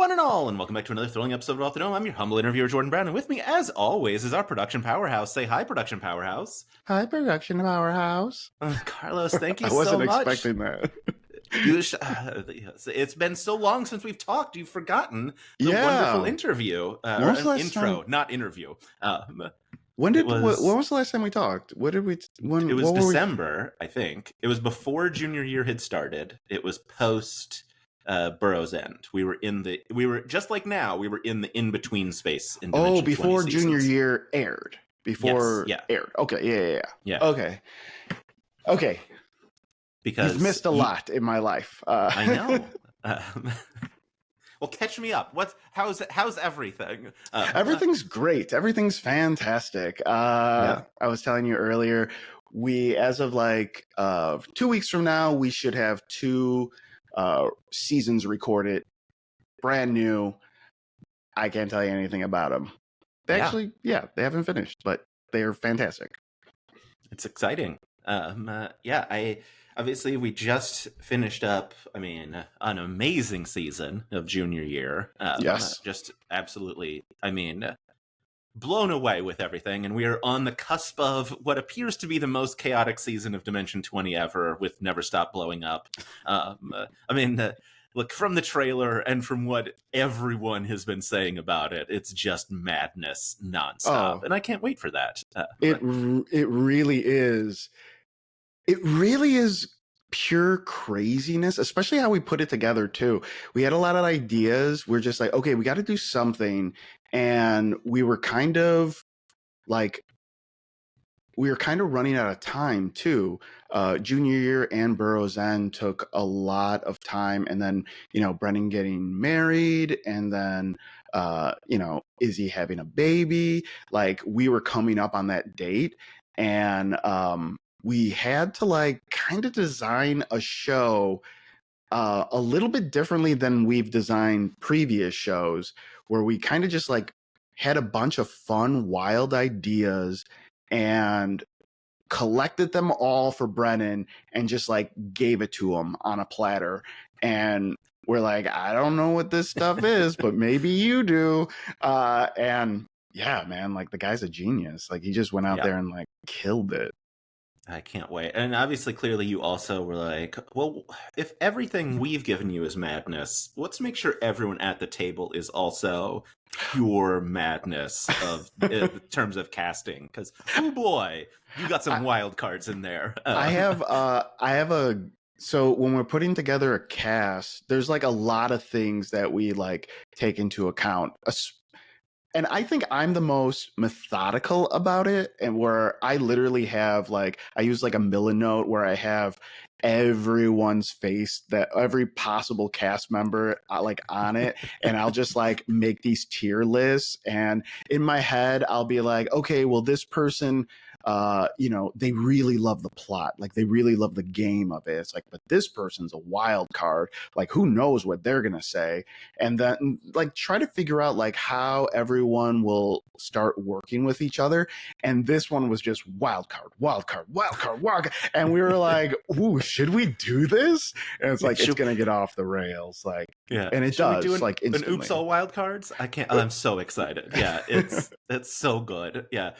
one and all, and welcome back to another thrilling episode of Off the Dome. I'm your humble interviewer, Jordan Brown, and with me, as always, is our production powerhouse. Say hi, production powerhouse. Hi, production powerhouse. Carlos, thank you I wasn't so much. expecting that. It's been so long since we've talked. You've forgotten the wonderful interview. Not interview. When was the last time we talked? It was December, I think. It was before junior year had started. It was post Burrow's End. We were just like now. We were in the in-between space. In before junior year aired. Aired. Okay, yeah. Okay. Because you've missed a lot in my life. I know. Well, catch me up. How's everything? Everything's great. Everything's fantastic. I was telling you earlier, we, as of 2 weeks from now, we should have 2 seasons recorded, brand new. I can't tell you anything about them. They haven't finished, but they are fantastic. It's exciting. Obviously, we just finished up, an amazing season of junior year. Yes. Just absolutely, blown away with everything. And we are on the cusp of what appears to be the most chaotic season of Dimension 20 ever, with Never Stop Blowing Up. Look, from the trailer and from what everyone has been saying about it, it's just madness nonstop. And I can't wait for that. It really is. It really is pure craziness, especially how we put it together too. We had a lot of ideas. We're just like, okay, we got to do something. And we were kind of running out of time too. Junior year and Burrow's End took a lot of time. And then, Brennan getting married, and then, Izzy having a baby. We were coming up on that date, and we had to kind of design a show a little bit differently than we've designed previous shows, where we kind of just had a bunch of fun, wild ideas and collected them all for Brennan and just gave it to him on a platter. And we're like, I don't know what this stuff is, but maybe you do. And yeah, man, the guy's a genius. He just went out there and killed it. I can't wait. And obviously, clearly, you also were like, well, if everything we've given you is madness, let's make sure everyone at the table is also pure madness in terms of casting. Because, oh boy, you got some wild cards in there. So when we're putting together a cast, there's a lot of things that we take into account. And I think I'm the most methodical about it, and where I literally have I use a Milanote where I have everyone's face, that every possible cast member on it, and I'll just make these tier lists. And in my head, I'll be like, okay, well, this person, they really love the plot, they really love the game of it. It's but this person's a wild card, who knows what they're gonna say. And then try to figure out how everyone will start working with each other. And this one was just wild card. And we were like, ooh, should we do this? And it's it's gonna get off the rails. And it does. We do instantly. An oops all wild cards? I can't. I'm so excited. Yeah, it's so good. Yeah.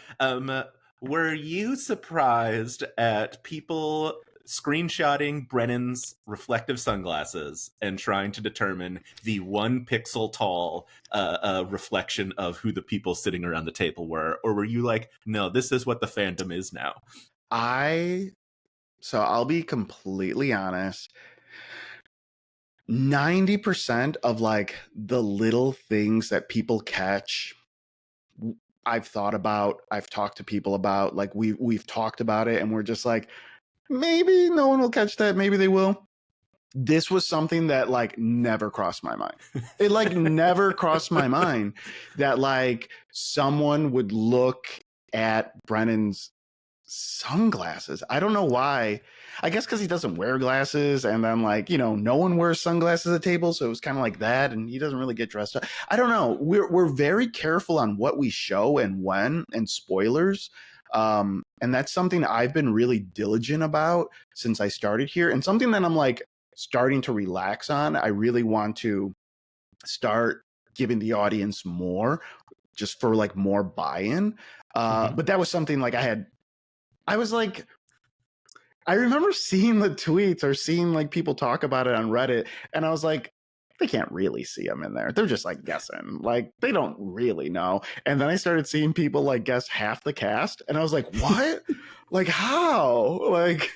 Were you surprised at people screenshotting Brennan's reflective sunglasses and trying to determine the 1 pixel tall reflection of who the people sitting around the table were? Or were you like, no, this is what the fandom is now? So I'll be completely honest. 90% of the little things that people catch, I've thought about, I've talked to people about, we've talked about it, and we're just maybe no one will catch that, maybe they will. This was something that never crossed my mind. It never crossed my mind that someone would look at Brennan's sunglasses. I don't know why. I guess because he doesn't wear glasses, and then no one wears sunglasses at tables, so it was kind of that, and he doesn't really get dressed up. I don't know. We're very careful on what we show and when, and spoilers. And that's something I've been really diligent about since I started here, and something that I'm starting to relax on. I really want to start giving the audience more, just for like more buy-in. Mhm. But that was something like I was like, I remember seeing the tweets or seeing like people talk about it on Reddit, and I was like, they can't really see him in there. They're just like guessing. Like they don't really know. And then I started seeing people like guess half the cast, and I was like, what? Like how? Like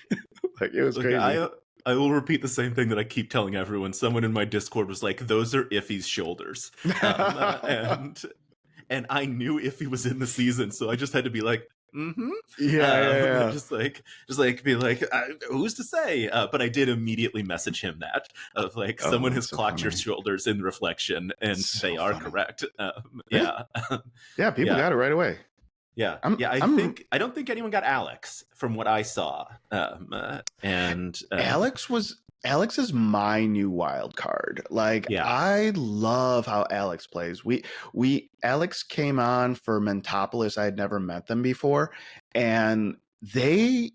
it was Look, crazy. I will repeat the same thing that I keep telling everyone. Someone in my Discord was like, "Those are Iffy's shoulders," and I knew Iffy was in the season, so I just had to be like, "Mm-hmm," Yeah. just like be like, "Who's to say?" But I did immediately message him that of like, Oh, someone has that's so clocked your funny. shoulders in reflection, and they So are funny. correct. Yeah. Yeah, Yeah, people yeah. got it right away. Yeah, I'm yeah. I'm I don't think anyone got Alex from what I saw. And Alex is my new wild card. Like yeah, I love how Alex plays. We Alex came on for Mentopolis. I had never met them before, and they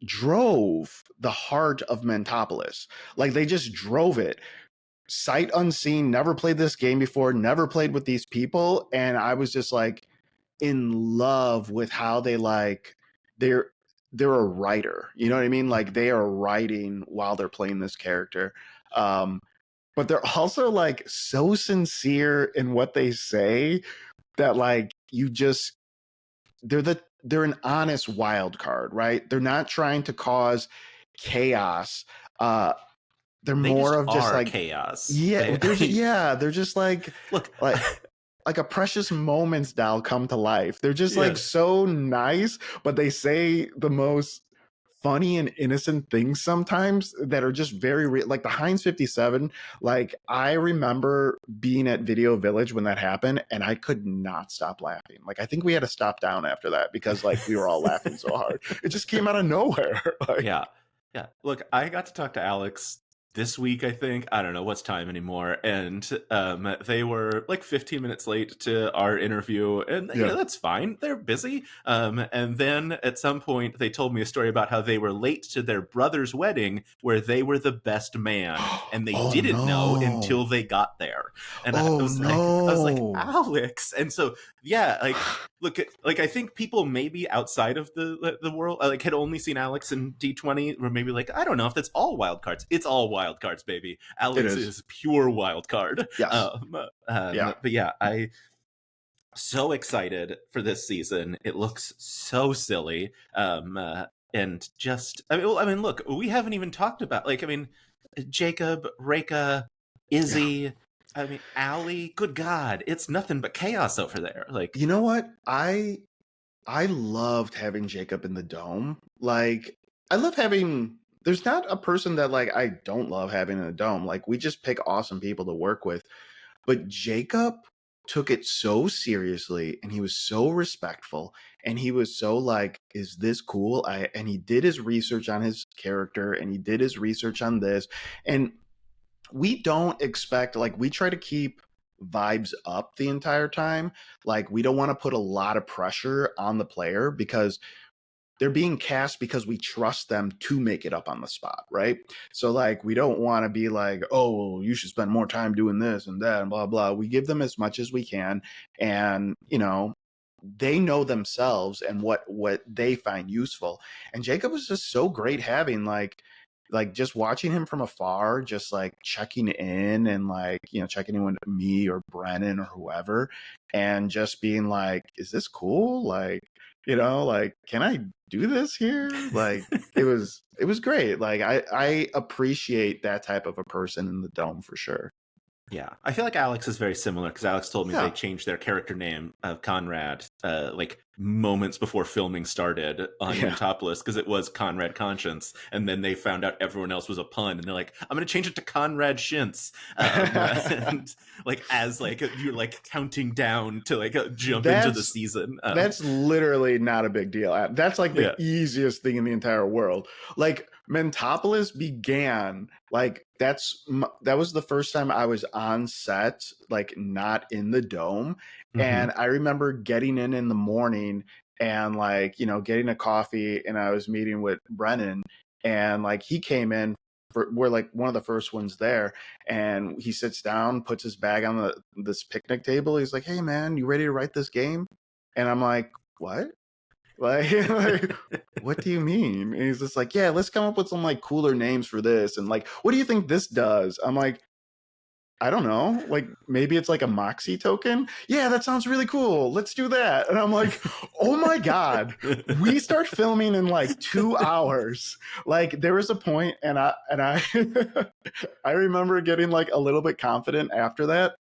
drove the heart of Mentopolis. Like they just drove it. Sight unseen, never played this game before, never played with these people, and I was just like in love with how they like they're they're a writer, you know what I mean, like they are writing while they're playing this character. But they're also like so sincere in what they say that like you just they're an honest wild card, right? They're not trying to cause chaos. They're they more just of just are like chaos. yeah, They they're just look. like like a precious moments doll come to life. They're just like Yeah, so nice, but they say the most funny and innocent things sometimes that are just very real. Like the Heinz 57, like I remember being at Video Village when that happened and I could not stop laughing. Like I think we had to stop down after that because like we were all laughing so hard. It just came out of nowhere. Like yeah, yeah. Look, I got to talk to Alex this week, I think. I don't know what's time anymore. And they were like 15 minutes late to our interview, and you yeah. know that's fine. They're busy. And then at some point, they told me a story about how they were late to their brother's wedding, where they were the best man, and they Oh didn't know no. until they got there. And Oh I was like, no. Alex. And so yeah, like look at like I think people maybe outside of the world like had only seen Alex in D20, or maybe like I don't know if that's all wild cards. It's all wild cards, baby. It Alex is. is pure wild card. Yes. Yeah. But yeah, I so excited for this season. It looks so silly. And just I mean, look, we haven't even talked about like I mean, Jacob, Reka, Yeah. Izzy. I mean, Allie. Good God, it's nothing but chaos over there. Like, You know what? I loved having Jacob in the dome. Like I love having there's not a person that like I don't love having in the dome. Like we just pick awesome people to work with. But Jacob took it so seriously and he was so respectful and he was so like, is this cool? I and he did his research on his character and he did his research on this. And we don't expect like we try to keep vibes up the entire time. Like we don't want to put a lot of pressure on the player because they're being cast because we trust them to make it up on the spot, right? So like we don't want to be like, oh, you should spend more time doing this and that and blah blah. We give them as much as we can, and you know they know themselves and what they find useful. And Jacob was just so great having like just watching him from afar, just like checking in and like you know checking in with me or Brennan or whoever, and just being like, is this cool? Like you know like can I do this here? Like it was great. Like I appreciate that type of a person in the dome for sure. yeah, I feel like Alex is very similar because Alex told me they Yeah. changed their character name of Conrad like moments before filming started on Yeah. Mentopolis because it was Conrad Conscience, and then they found out everyone else was a pun, and they're like, "I'm going to change it to Conrad Shintz," and like as like you're like counting down to like jump into the that's season. that's literally not a big deal. That's like the Yeah. easiest thing in the entire world. Like Mentopolis began like that was the first time I was on set, like not in the dome. Hmm. And I remember getting in the morning and like, you know, getting a coffee and I was meeting with Brennan and like he came in we're like one of the first ones there, and he sits down, puts his bag on this picnic table. He's like, "Hey man, you ready to write this game?" And I'm like, "What? Like, what do you mean?" And he's just like, "Yeah, let's come up with some like cooler names for this, and like, what do you think this does?" I'm like, I don't know, like maybe it's like a Moxie token. Yeah, that sounds really cool. Let's do that. And I'm like, oh my God, we start filming in like 2 hours. Like there was a point, and I I remember getting like a little bit confident after that.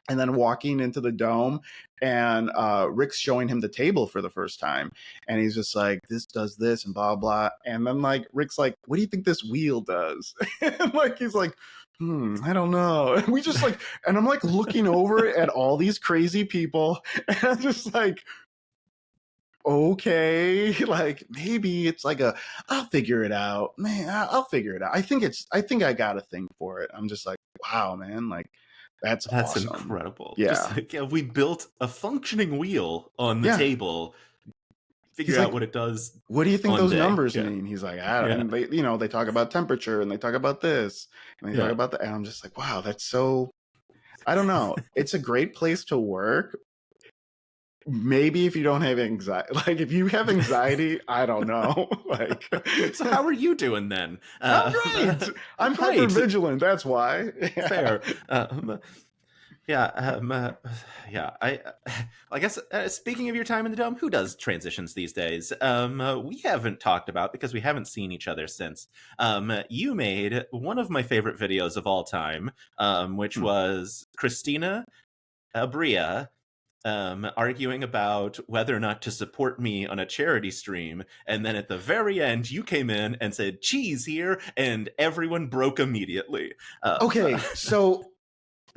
And then walking into the dome, and Rick's showing him the table for the first time. And he's just like, this does this and blah, blah. And then like Rick's like, what do you think this wheel does? And like, he's like, I don't know. And we just like, and I'm like looking over at all these crazy people. And I'm just like, okay, like maybe it's like I'll figure it out, man. I'll figure it out. I think I got a thing for it. I'm just like, wow, man, like that's awesome. Incredible. Yeah. Just like, we built a functioning wheel on the table. Figure out what it does. What do you think those numbers mean? He's like, I don't. And they, they talk about temperature, and they talk about this, and they talk about that. And I'm just like, wow, that's so. I don't know. It's a great place to work. Maybe if you don't have anxiety, like if you have anxiety, I don't know. Like, so how are you doing then? I'm great. I'm hyper vigilant. That's why. Fair. I guess speaking of your time in the dome, who does transitions these days? We haven't talked about, because we haven't seen each other since. You made one of my favorite videos of all time, which was Christina Abria arguing about whether or not to support me on a charity stream, and then at the very end you came in and said cheese here, and everyone broke immediately. Okay, so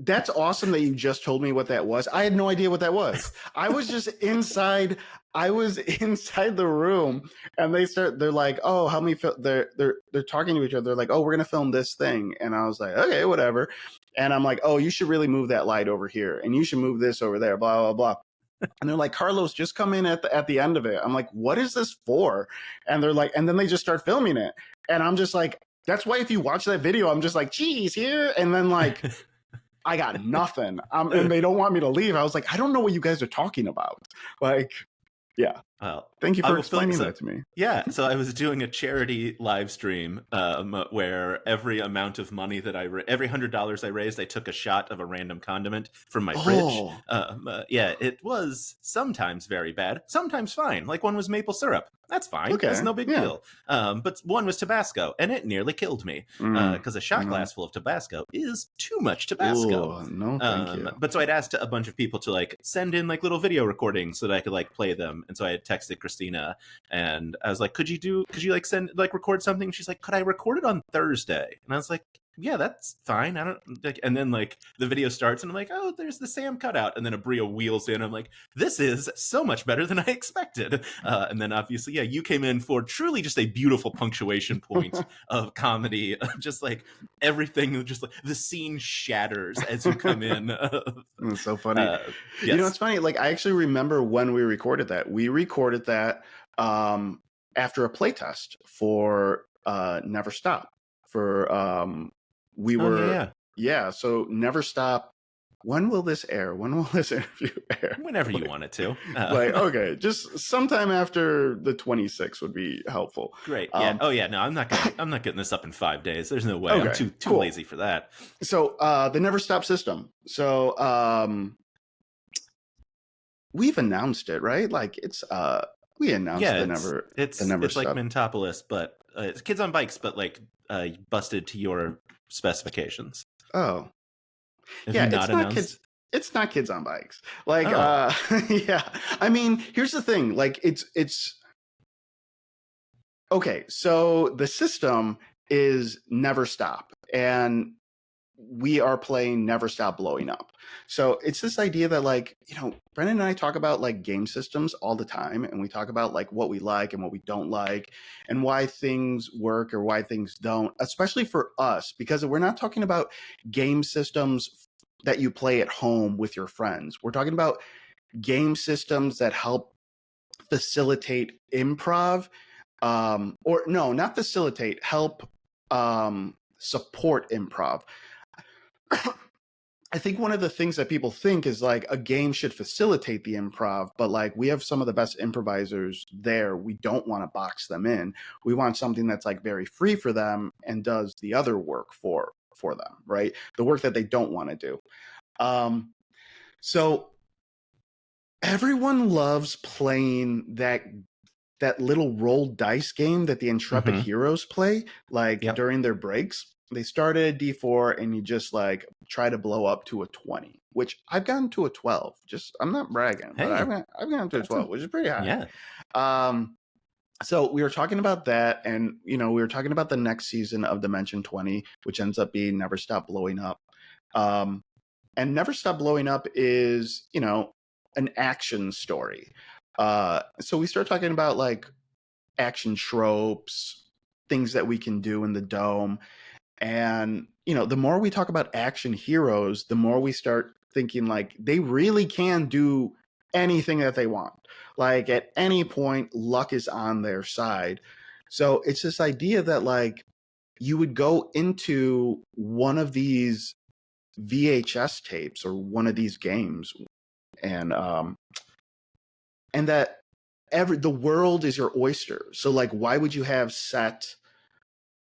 that's awesome that you just told me what that was. I had no idea what that was. I was just inside. I was inside the room, and they're like, oh, how many they're talking to each other. They're like, oh, we're gonna film this thing, and I was like, okay, whatever. And I'm like, oh, you should really move that light over here, and you should move this over there, blah blah blah. And they're like, Carlos, just come in at the end of it. I'm like, what is this for? And they're like, and then they just start filming it, and I'm just like, that's why if you watch that video, I'm just like, geez, here, and then like. I got nothing. And they don't want me to leave. I was like, I don't know what you guys are talking about. Like, yeah. Well, thank you for explaining that to me. Yeah. So I was doing a charity live stream where every amount of money that every $100 I raised, I took a shot of a random condiment from my fridge. Yeah, it was sometimes very bad, sometimes fine. Like one was maple syrup. That's fine. Okay. That's no big deal. But one was Tabasco, and it nearly killed me because a shot glass full of Tabasco is too much Tabasco. No, thank you. But so I'd asked a bunch of people to like send in like little video recordings so that I could like play them. And so I had texted Christina, and I was like, could you like record something? She's like, could I record it on Thursday? And I was like, yeah, that's fine. I don't like, and then like the video starts and I'm like, oh, there's the Sam cutout. And then Abria wheels in. I'm like, this is so much better than I expected. And then obviously, yeah, you came in for truly just a beautiful punctuation point of comedy. Just like everything, just like the scene shatters as you come in. It's so funny. Yes. You know, it's funny. Like I actually remember when we recorded that. We recorded that after a playtest for Never Stop. So Never Stop. When will this air? When will this interview air? Whenever you want it to. Like, okay, just sometime after the 26th would be helpful. Great. Yeah. No, I'm not getting this up in 5 days. There's no way. Okay, I'm too cool. Lazy for that. So the Never Stop system. So we've announced it, right? Like it's we announced it's like Mintopolis, but it's kids on bikes, but like busted to your specifications. Oh, it's not kids on bikes. Like, yeah. I mean, here's the thing. Like, it's okay. So the system is Never Stop, and we are playing Never Stop Blowing Up. So it's this idea that like, Brennan and I talk about like game systems all the time. And we talk about like what we like and what we don't like and why things work or why things don't, especially for us, because we're not talking about game systems that you play at home with your friends. We're talking about game systems that help facilitate improv, or no, not facilitate, help support improv. I think one of the things that people think is like a game should facilitate the improv, but like we have some of the best improvisers there. We don't want to box them in. We want something that's like very free for them and does the other work for them, right? The work that they don't want to do. So everyone loves playing that little rolled dice game that the intrepid heroes play, like during their breaks. They start at a D4 and you just like try to blow up to a 20, which I've gotten to a 12. Just, I'm not bragging, but I've gotten to a 12, which is pretty high. Yeah. So we were talking about that, and we were talking about the next season of Dimension 20, which ends up being Never Stop Blowing Up. And Never Stop Blowing Up is, an action story. So we start talking about like action tropes, things that we can do in the dome. And, the more we talk about action heroes, the more we start thinking like they really can do anything that they want. Like at any point, luck is on their side. So it's this idea that like you would go into one of these VHS tapes or one of these games and that the world is your oyster. So like, why would you have set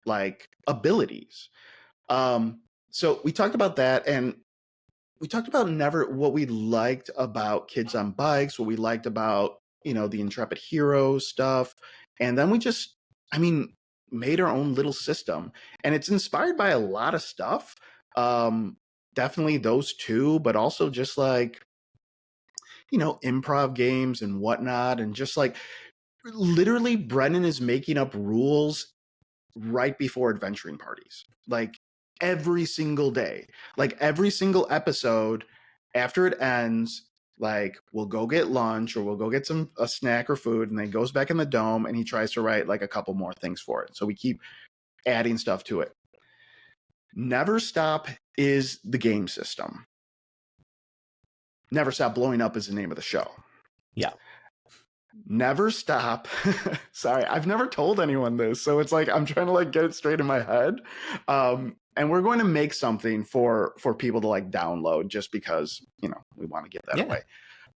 like abilities? So we talked about that, and we talked about what we liked about Kids on Bikes, what we liked about, the Intrepid Hero stuff. And then we just, made our own little system, and it's inspired by a lot of stuff. Definitely those two, but also just like, improv games and whatnot. And just like literally Brennan is making up rules right before adventuring parties, like every single day, like every single episode after it ends, like we'll go get lunch or we'll go get a snack or food, and then he goes back in the dome and he tries to write like a couple more things for it. So we keep adding stuff to it. Never Stop is the game system. Never Stop Blowing Up is the name of the show. Yeah. Never Stop. Sorry, I've never told anyone this, so it's like I'm trying to like get it straight in my head. And we're going to make something for people to like download just because, we want to give that away.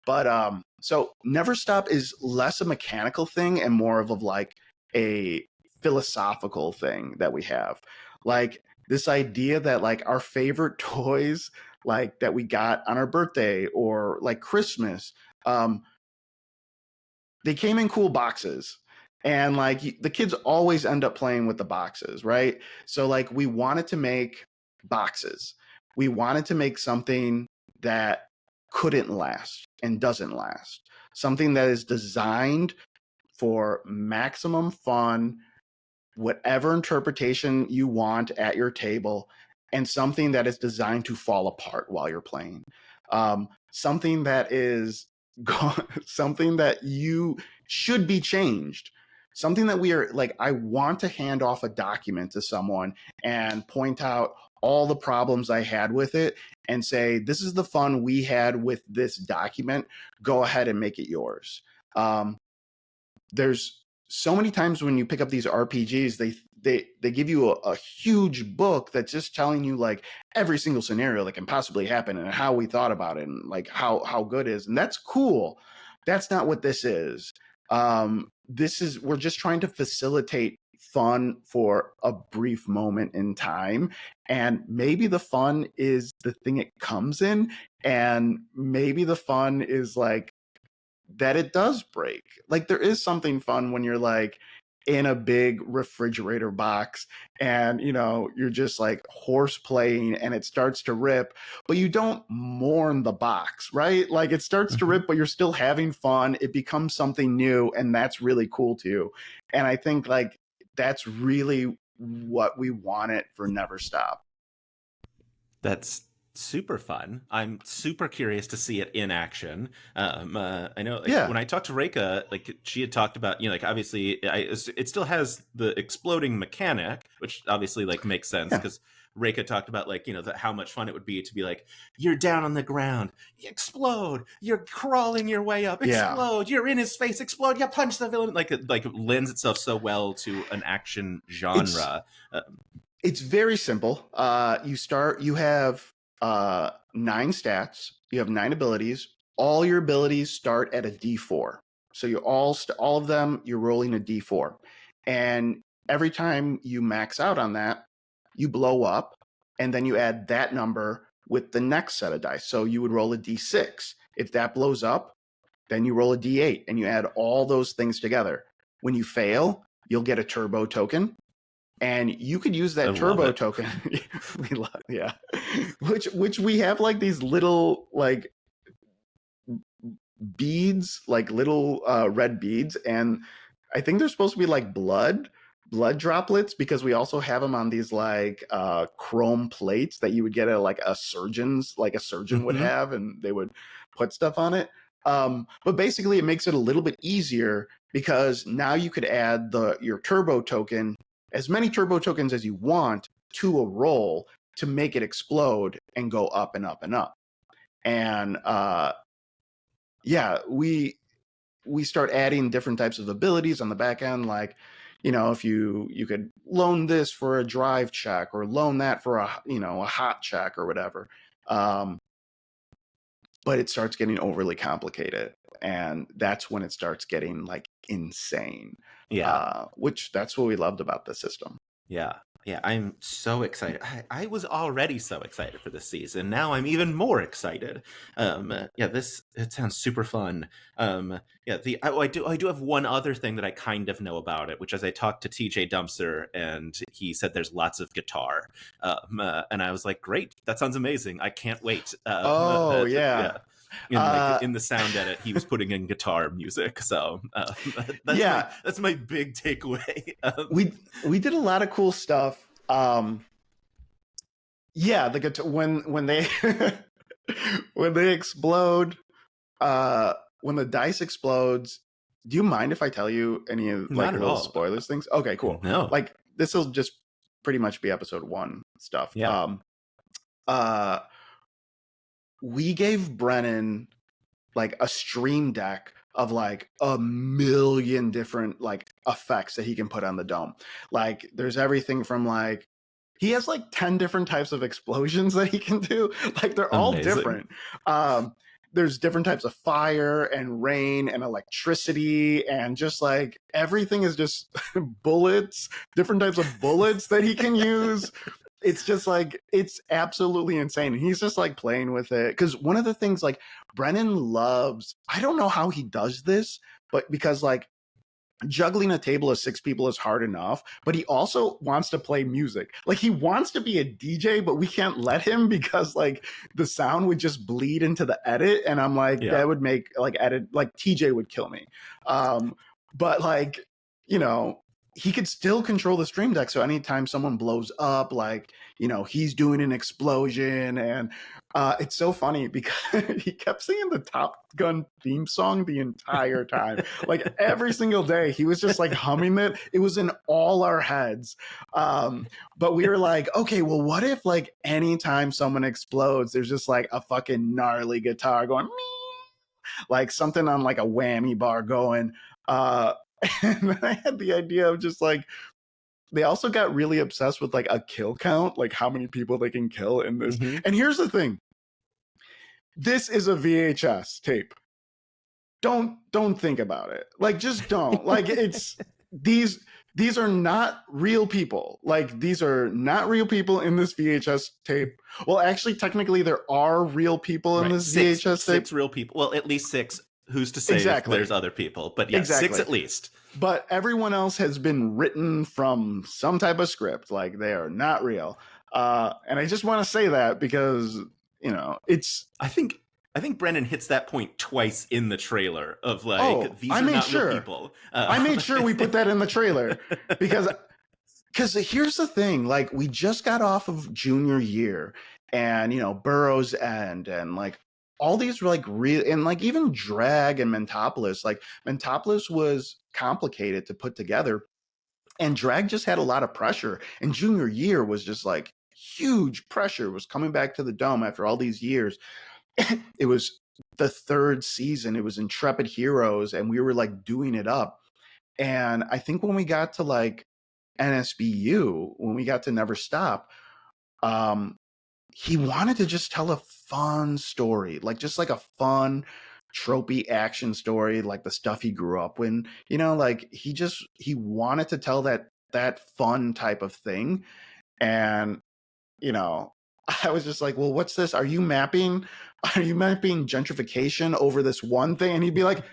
But so Never Stop is less a mechanical thing and more of like a philosophical thing that we have. Like this idea that like our favorite toys, like that we got on our birthday or like Christmas, they came in cool boxes, and like the kids always end up playing with the boxes, right? So like we wanted to make boxes. We wanted to make something that couldn't last and doesn't last. Something that is designed for maximum fun, whatever interpretation you want at your table, and something that is designed to fall apart while you're playing. Something that is something that you should be changed. Something that we are like, I want to hand off a document to someone and point out all the problems I had with it and say, this is the fun we had with this document. Go ahead and make it yours. There's so many times when you pick up these RPGs, they give you a huge book that's just telling you like every single scenario that can possibly happen and how we thought about it and like how good it is. And that's cool. That's not what this is. We're just trying to facilitate fun for a brief moment in time. And maybe the fun is the thing it comes in. And maybe the fun is like that it does break. Like there is something fun when you're like in a big refrigerator box and you're just like horse playing and it starts to rip, but you don't mourn the box, right? Like it starts to rip, but you're still having fun. It becomes something new, and that's really cool too. And I think like that's really what we wanted for Never Stop. That's super fun. I'm super curious to see it in action. I know when I talked to Reika, like she had talked about, like obviously it still has the exploding mechanic, which obviously like makes sense because Reika talked about like, how much fun it would be to be like, you're down on the ground, you explode, you're crawling your way up, explode, you're in his face, explode, you punch the villain. Like it lends itself so well to an action genre. It's very simple. You have 9 stats, you have 9 abilities. All your abilities start at a D4. So you all of them, you're rolling a D4. And every time you max out on that, you blow up, and then you add that number with the next set of dice. So you would roll a D6. If that blows up, then you roll a D8 and you add all those things together. When you fail, you'll get a turbo token, and you could use I that love turbo it. token. We love, yeah, which we have like these little like beads, like little red beads, and I think they're supposed to be like blood droplets, because we also have them on these like chrome plates that you would get at like a surgeon would Hmm. have, and they would put stuff on it. But basically it makes it a little bit easier, because now you could add your turbo token, as many turbo tokens as you want, to a roll to make it explode and go up and up and up. And yeah, we start adding different types of abilities on the back end, like, if you could loan this for a drive check, or loan that for a hot check or whatever. But it starts getting overly complicated, and that's when it starts getting like insane. Yeah. Which that's what we loved about the system. Yeah. Yeah, I'm so excited. I was already so excited for this season. Now I'm even more excited. Yeah, it sounds super fun. Yeah, I do have one other thing that I kind of know about it, which is I talked to TJ Dumpster, and he said there's lots of guitar. And I was like, great, that sounds amazing. I can't wait. Oh Yeah. yeah. In uh in the sound edit, he was putting in guitar music, so that's my yeah, big takeaway. we did a lot of cool stuff. Yeah, the guitar, when they when they explode, uh when the dice explodes. Do you mind if I tell you any of like Not at little all. spoilers things? Okay, cool. No. Like, this will just pretty much be episode 1 stuff. Yeah. Uh we gave Brennan like a stream deck of like a million different like effects that he can put on the dome. Like, there's everything from like, he has like 10 different types of explosions that he can do. Like, they're all Amazing. different. There's different types of fire and rain and electricity, and just like everything is just bullets, different types of bullets that he can use. It's just like, it's absolutely insane. And he's just like playing with it. Because one of the things like Brennan loves, I don't know how he does this, but because like juggling a table of 6 people is hard enough, but he also wants to play music. Like, he wants to be a DJ, but we can't let him, because like the sound would just bleed into the edit. And I'm like, Yeah. that would make like edit, like TJ would kill me. But like, he could still control the stream deck. So anytime someone blows up, like, he's doing an explosion. And it's so funny because he kept singing the Top Gun theme song the entire time. Like, every single day, he was just like humming it. It was in all our heads. But we were like, okay, well, what if like anytime someone explodes, there's just like a fucking gnarly guitar going, like something on like a whammy bar going. And then I had the idea of just like, they also got really obsessed with like a kill count, like how many people they can kill in this. Mhm. And here's the thing. This is a VHS tape. Don't think about it. Like, just don't. Like, it's these are not real people. Like, these are not real people in this VHS tape. Well, actually, technically there are real people in Right. this VHS tape. 6 real people. Well, at least 6. Who's to say Exactly. if there's other people? But yeah, Exactly. 6 at least. But everyone else has been written from some type of script. Like, they are not real. And I just want to say that because, it's... I think Brennan hits that point twice in the trailer of like, Oh, these I are made not sure. real people. I made sure we put that in the trailer because here's the thing. Like, we just got off of junior year, and, Burroughs End, and like all these were like real, and like even Drag and Mentopolis. Like, Mentopolis was complicated to put together, and Drag just had a lot of pressure. And junior year was just like huge pressure. It was coming back to the Dome after all these years. It was the 3rd season. It was Intrepid Heroes, and we were like doing it up. And I think when we got to like NSBU, when we got to Never Stop, he wanted to just tell a fun story, like just like a fun tropey action story, like the stuff he grew up with. Like he wanted to tell that fun type of thing. And I was just like, well, what's this? Are you mapping gentrification over this one thing? And he'd be like,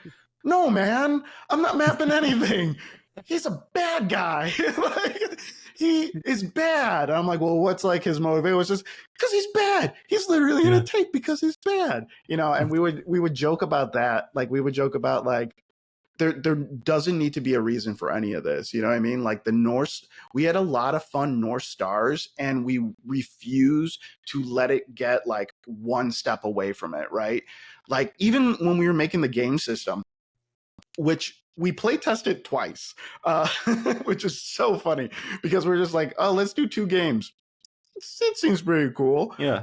no, man, I'm not mapping anything. He's a bad guy. Like, he is bad. And I'm like, well, what's like his motive? It was just because he's bad. He's literally in a tape because he's bad. And we would joke about that. Like we would joke about like there doesn't need to be a reason for any of this. You know what I mean? Like we had a lot of fun North Stars, and we refuse to let it get like one step away from it, right? Like even when we were making the game system, which we play tested twice, which is so funny because we're just like, oh, let's do 2 games. It seems pretty cool. Yeah.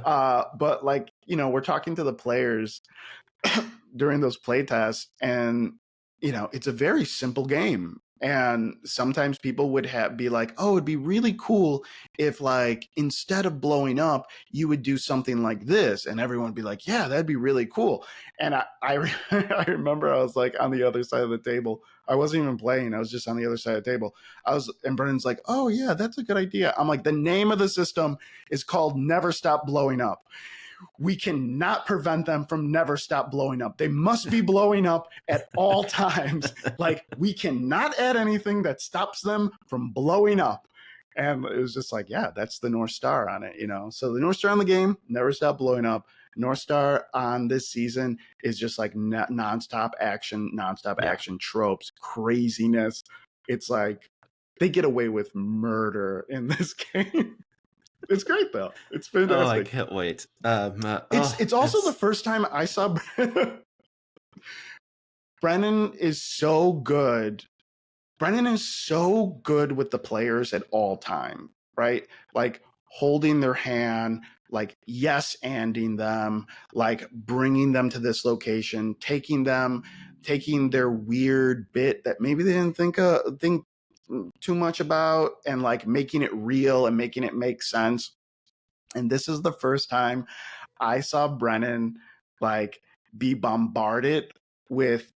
But like, we're talking to the players during those play tests, and it's a very simple game. And sometimes people would be like, oh, it'd be really cool if like instead of blowing up, you would do something like this. And everyone would be like, yeah, that'd be really cool. And I remember I was like on the other side of the table. I wasn't even playing. I was just on the other side of the table. And Brennan's like, oh yeah, that's a good idea. I'm like, the name of the system is called Never Stop Blowing Up. We cannot prevent them from never stop blowing up. They must be blowing up at all times. Like we cannot add anything that stops them from blowing up. And it was just like, yeah, that's the North Star on it, So the North Star on the game, never stop blowing up. North Star on this season is just like nonstop action tropes, craziness. It's like they get away with murder in this game. It's great though. It's fantastic. Oh, I can't wait. It's also the first time I saw Brennan is so good. Brennan is so good with the players at all time, right? Like holding their hand, like yes-anding them, like bringing them to this location, taking their weird bit that maybe they didn't think too much about, and like making it real and making it make sense. And this is the first time I saw Brennan like be bombarded with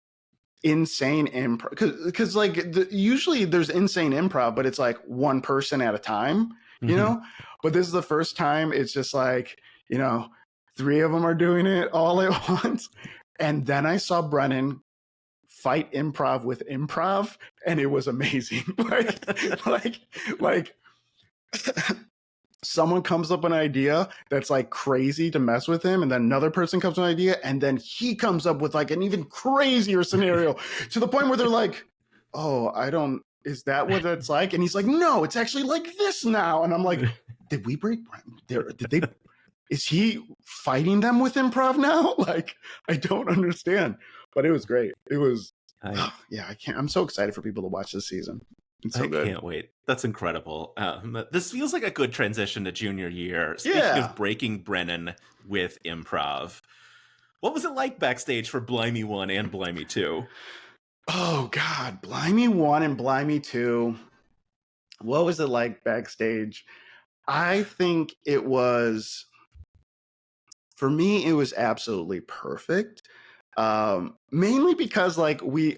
insane improv, because like usually there's insane improv, but it's like one person at a time, but this is the first time it's just like 3 of them are doing it all at once. And then I saw Brennan fight improv with improv, and it was amazing. like someone comes up with an idea that's like crazy to mess with him, and then another person comes with an idea, and then he comes up with like an even crazier scenario to the point where they're like, oh, is that what it's like? And he's like, no, it's actually like this now. And I'm like, did we break is he fighting them with improv now? Like, I don't understand. But it was great. It was I'm so excited for people to watch this season. It's so good. Can't wait. That's incredible. This feels like a good transition to junior year. Speaking of breaking Brennan with improv, what was it like backstage for Blimey 1 and Blimey 2? Oh God, Blimey 1 and Blimey 2. What was it like backstage? I think it was, for me, it was absolutely perfect. Mainly because like we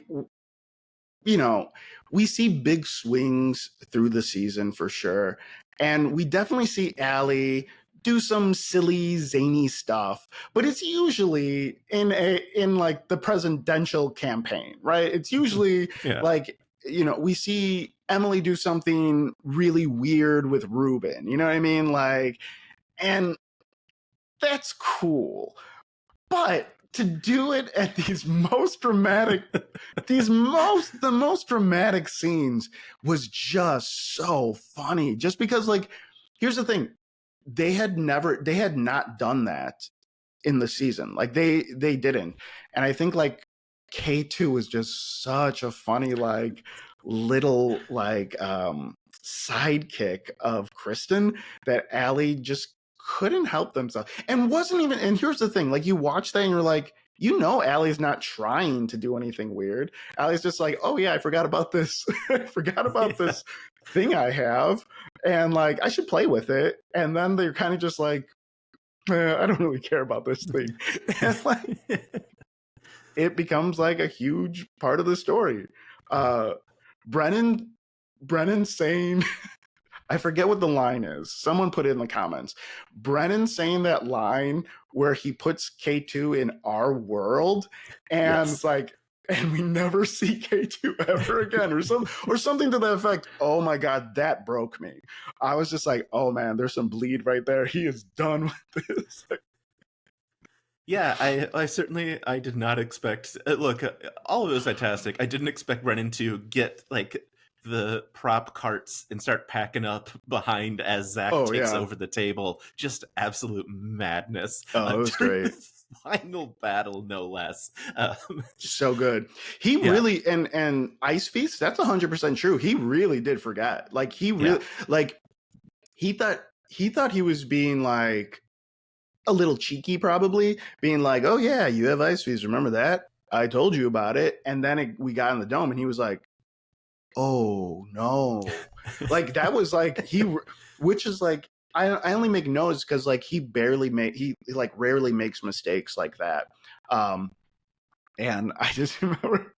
see big swings through the season for sure. And we definitely see Allie do some silly, zany stuff, but it's usually in like the presidential campaign, right? It's usually like, we see Emily do something really weird with Ruben, you know what I mean? Like, and that's cool. But to do it at these most dramatic, the most dramatic scenes was just so funny. Just because, like, here's the thing. They had not done that in the season. Like they didn't. And I think like K2 was just such a funny, like little like sidekick of Kristen that Allie just couldn't help themselves and wasn't even. And here's the thing, like you watch that and you're like, you know, Allie's not trying to do anything weird. Allie's just like, oh yeah, I forgot about this. I forgot about Yeah. this thing I have, and like I should play with it. And then they're kind of just like, I don't really care about this thing, and like it becomes like a huge part of the story. Brennan, Brennan saying, I forget what the line is. Someone put it in the comments. Brennan saying that line where he puts K2 in our world, and it's Yes. like, and we never see K2 ever again, or something to that effect. Oh my god, that broke me. I was just like, oh man, there's some bleed right there. He is done with this. Yeah, I certainly I did not expect. Look, all of it was fantastic. I didn't expect Brennan to get like the prop carts and start packing up behind as Zach Oh takes yeah. over the table. Just absolute madness Oh, it was during great. the final battle, no less. So good. He Yeah. really and Ice Feast, that's 100% true. He really did forget. Like he really like he thought he was being like a little cheeky, probably being like, oh yeah, you have Ice Feast, remember that? I told you about it. And then we got in the dome and he was like, oh no. Like that was like which is like I only make notes because like he like rarely makes mistakes like that. And I just remember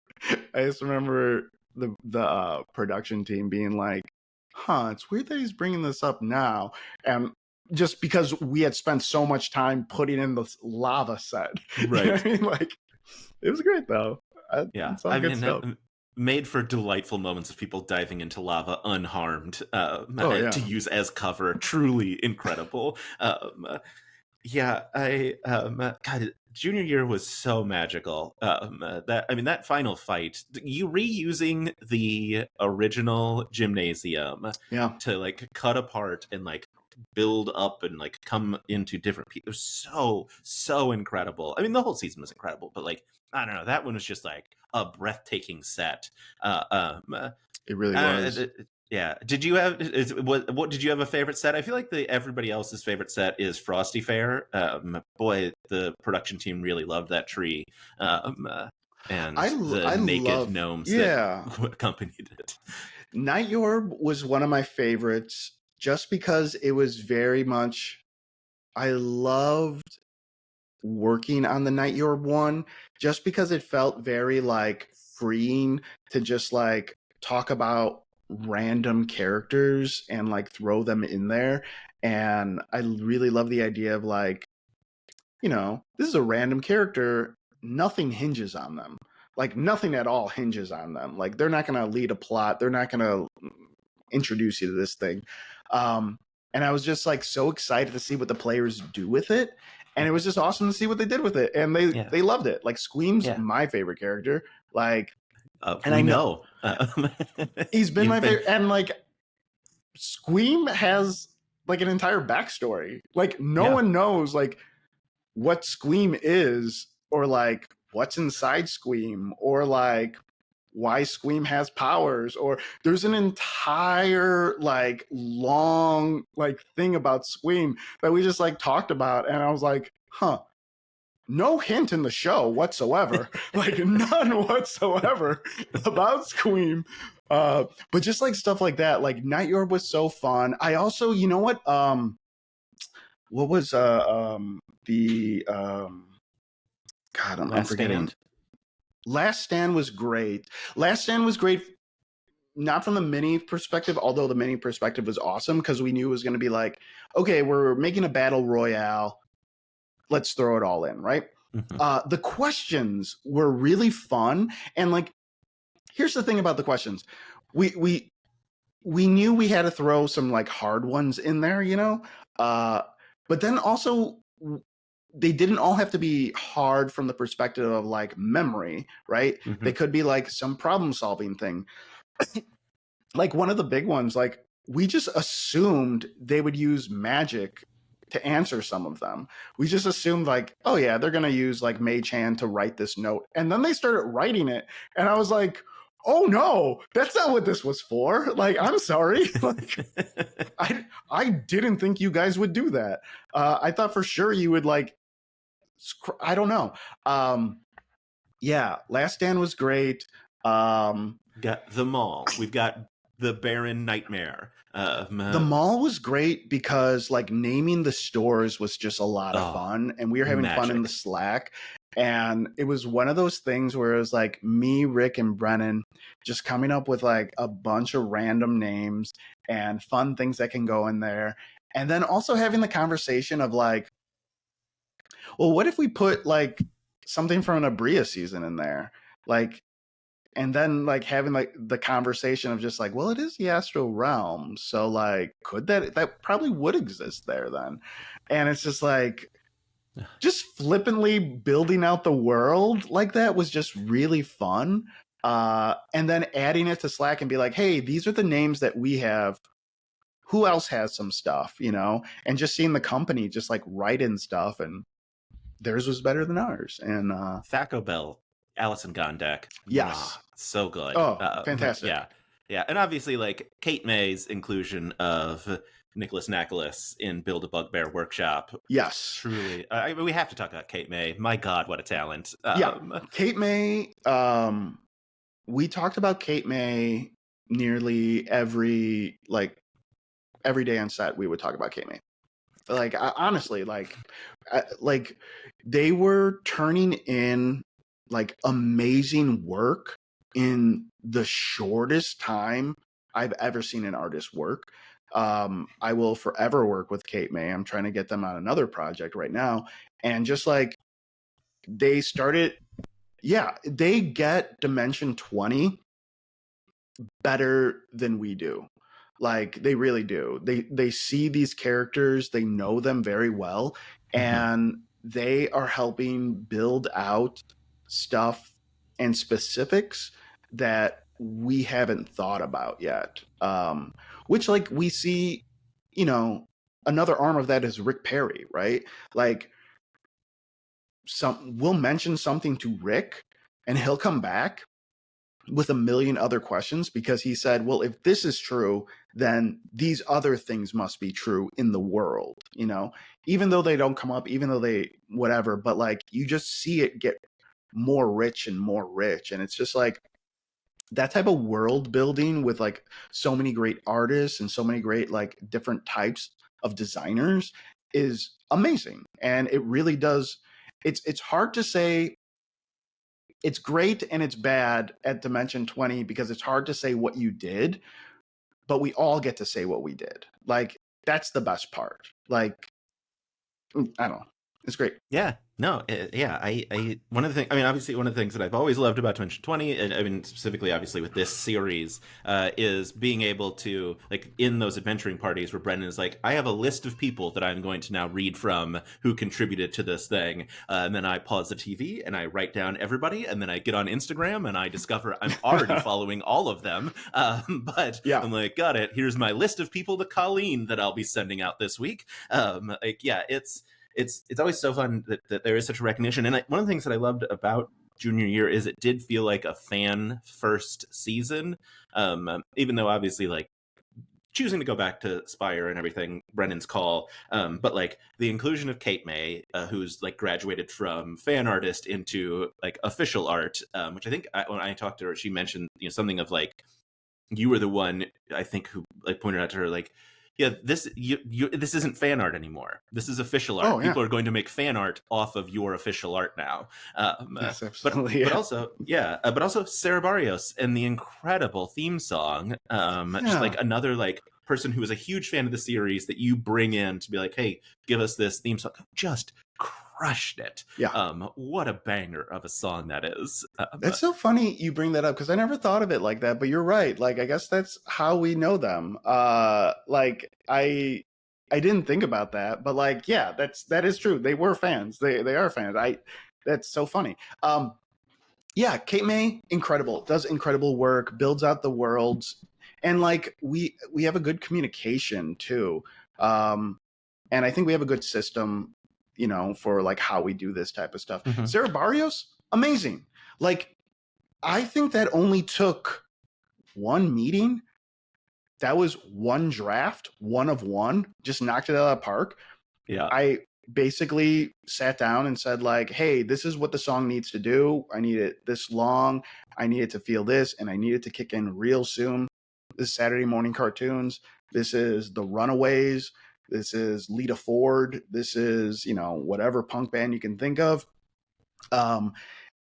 the production team being like, huh, it's weird that he's bringing this up now. And just because we had spent so much time putting in the lava set. Right. You know what I mean? Like, it was great though. Yeah. I mean, stuff. Made for delightful moments of people diving into lava unharmed to use as cover. Truly incredible. Yeah, God, junior year was so magical. That final fight, you reusing the original gymnasium, to like cut apart and like build up and like come into different people. It was so incredible. I mean, the whole season was incredible, but like I don't know, that one was just like a breathtaking set. It really was. Yeah. Did you have what did you have a favorite set? I feel like everybody else's favorite set is Frosty Fair. Boy, the production team really loved that tree. And the naked gnomes that accompanied it. Night Yorb was one of my favorites just because it was very much, I loved working on the Night Yorb one just because it felt very like freeing to just like talk about random characters and like throw them in there. And I really love the idea of like, you know, this is a random character, nothing hinges on them. Like nothing at all hinges on them. Like they're not going to lead a plot. They're not going to introduce you to this thing. And I was just like so excited to see what the players do with it. And it was just awesome to see what they did with it. And they loved it. Like Squeam's my favorite character. Like, and I know he's been my favorite. And like Squeam has like an entire backstory. Like no one knows like what Squeam is or like what's inside Squeam or like why Squeam has powers, or there's an entire like long like thing about Squeam that we just like talked about, and I was like, huh, no hint in the show whatsoever. Like none whatsoever about Squeam. But just like stuff like that, like Night Yorb was so fun. I also, you know what was the God, I'm forgetting. Last Stand was great. Last Stand was great, not from the mini perspective, although the mini perspective was awesome because we knew it was going to be like, okay, we're making a battle royale. Let's throw it all in, right? Mm-hmm. The questions were really fun. And like, here's the thing about the questions. We knew we had to throw some like hard ones in there, you know? But then also they didn't all have to be hard from the perspective of like memory, right? Mm-hmm. They could be like some problem solving thing. Like one of the big ones, like we just assumed they would use magic to answer some of them. We just assumed like, oh yeah, they're going to use like Mage Hand to write this note. And then they started writing it. And I was like, oh no, that's not what this was for. Like, I'm sorry. Like, I didn't think you guys would do that. I thought for sure you would like I don't know. Yeah, Last Stand was great. Got the mall. We've got the Baron Nightmare. The mall was great because like naming the stores was just a lot of Oh, fun, and we were having fun in the magic. Slack. And it was one of those things where it was like me, Rick, and Brennan just coming up with like a bunch of random names and fun things that can go in there. And then also having the conversation of like, well, what if we put like something from an Abria season in there? Like, and then like having like the conversation of just like, well, it is the astral realm, so like could that probably would exist there then. And it's just like just flippantly building out the world like that was just really fun. And then adding it to Slack and be like, hey, these are the names that we have, who else has some stuff, you know? And just seeing the company just like write in stuff, and theirs was better than ours. And Thaco Bell, Allison Gondek. yes. So good. Oh, fantastic. Yeah. Yeah. And obviously, like, Kate May's inclusion of Nicholas Nakalis in Build a Bugbear Workshop. Yes. Truly. We have to talk about Kate May. My God, what a talent. Yeah. Kate May, we talked about Kate May nearly every day on set. We would talk about Kate May. Like, honestly, like they were turning in like amazing work in the shortest time I've ever seen an artist work. I will forever work with Kate May. I'm trying to get them on another project right now. And just like they started, yeah, they get Dimension 20 better than we do. Like they really do. They see these characters, they know them very well, and they are helping build out stuff and specifics that we haven't thought about yet. Which like we see, you know, another arm of that is Rick Perry, right? Like we'll mention something to Rick and he'll come back with a million other questions because he said, well, if this is true, then these other things must be true in the world, you know, even though they don't come up, even though they whatever, but like you just see it get more rich and more rich. And it's just like that type of world building with like so many great artists and so many great like different types of designers is amazing. And it really does. It's hard to say it's great and it's bad at Dimension 20 because it's hard to say what you did, but we all get to say what we did. Like that's the best part. Like I don't know. It's great. Yeah. No, yeah, one of the things, I mean, obviously one of the things that I've always loved about Dimension 20, and I mean, specifically, obviously, with this series, is being able to, like, in those adventuring parties where Brendan is like, I have a list of people that I'm going to now read from who contributed to this thing, and then I pause the TV and I write down everybody, and then I get on Instagram and I discover I'm already following all of them, but yeah. I'm like, got it, here's my list of people to Colleen that I'll be sending out this week. Like, yeah, it's always so fun that there is such a recognition. And one of the things that I loved about junior year is it did feel like a fan first season. Even though obviously like choosing to go back to Spire and everything, Brennan's call. But like the inclusion of Kate May, who's like graduated from fan artist into like official art, which I think when I talked to her, she mentioned, you know, something of like, you were the one I think who like pointed out to her, like, yeah, this isn't fan art anymore. This is official art. People are going to make fan art off of your official art now. Yes, absolutely. But also Sarah Barrios and the incredible theme song. Just like another like person who is a huge fan of the series that you bring in to be like, hey, give us this theme song. Just crushed it. Yeah. What a banger of a song that is. That's so funny you bring that up because I never thought of it like that, but you're right. Like I guess that's how we know them. Like I didn't think about that, but like yeah, that is true. They were fans. They are fans. That's so funny. Yeah, Kate May, incredible. Does incredible work, builds out the worlds, and like we have a good communication too. And I think we have a good system, you know, for like how we do this type of stuff. Sarah Barrios, amazing. Like, I think that only took one meeting. That was one draft, one of one, just knocked it out of the park. Yeah. basically sat down and said like, hey, this is what the song needs to do. I need it this long. I need it to feel this, and I need it to kick in real soon. This is Saturday morning cartoons. This is the Runaways. This is Lita Ford. This is, whatever punk band you can think of.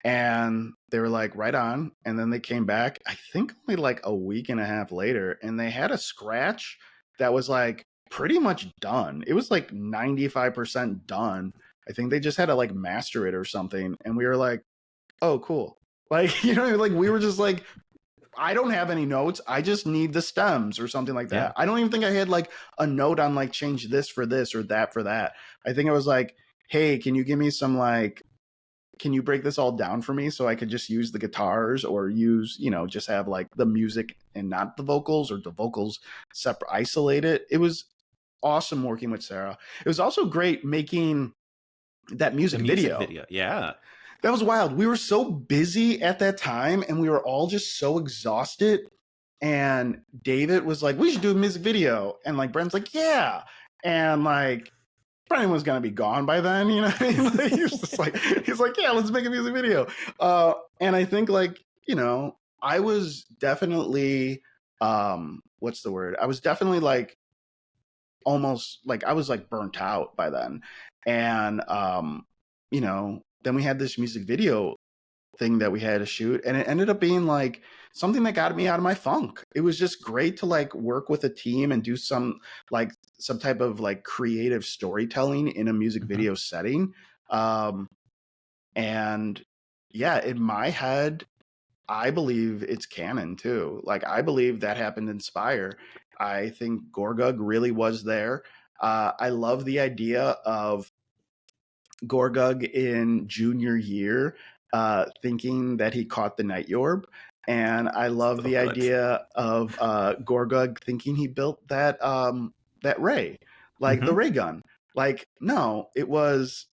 And they were like, right on. And then they came back, I think only like a week and a half later, and they had a scratch that was like pretty much done. It was like 95% done. I think they just had to like master it or something. And we were like, oh, cool. Like, like we were just like, I don't have any notes. I just need the stems or something like that. Yeah. I don't even think I had like a note on like change this for this or that for that. I think I was like, hey, can you give me some like, can you break this all down for me so I could just use the guitars or use, just have like the music and not the vocals, or the vocals separate, isolate it. It was awesome working with Sarah. It was also great making that music video. Yeah. That was wild. We were so busy at that time and we were all just so exhausted. And David was like, we should do a music video. And like Brent's like, yeah. And like Brennan was gonna be gone by then, you know what I mean? Like, he's like, yeah, let's make a music video. And I think like, I was definitely what's the word? I was definitely like almost like I was like burnt out by then. And then we had this music video thing that we had to shoot, and it ended up being like something that got me out of my funk. It was just great to like work with a team and do some type of like creative storytelling in a music video setting. And yeah, in my head, I believe it's canon too. Like I believe that happened in Spire. I think Gorgug really was there. I love the idea of Gorgug in junior year thinking that he caught the Night Yorb. And I love the idea of Gorgug thinking he built that ray, like the ray gun. Like, no, it was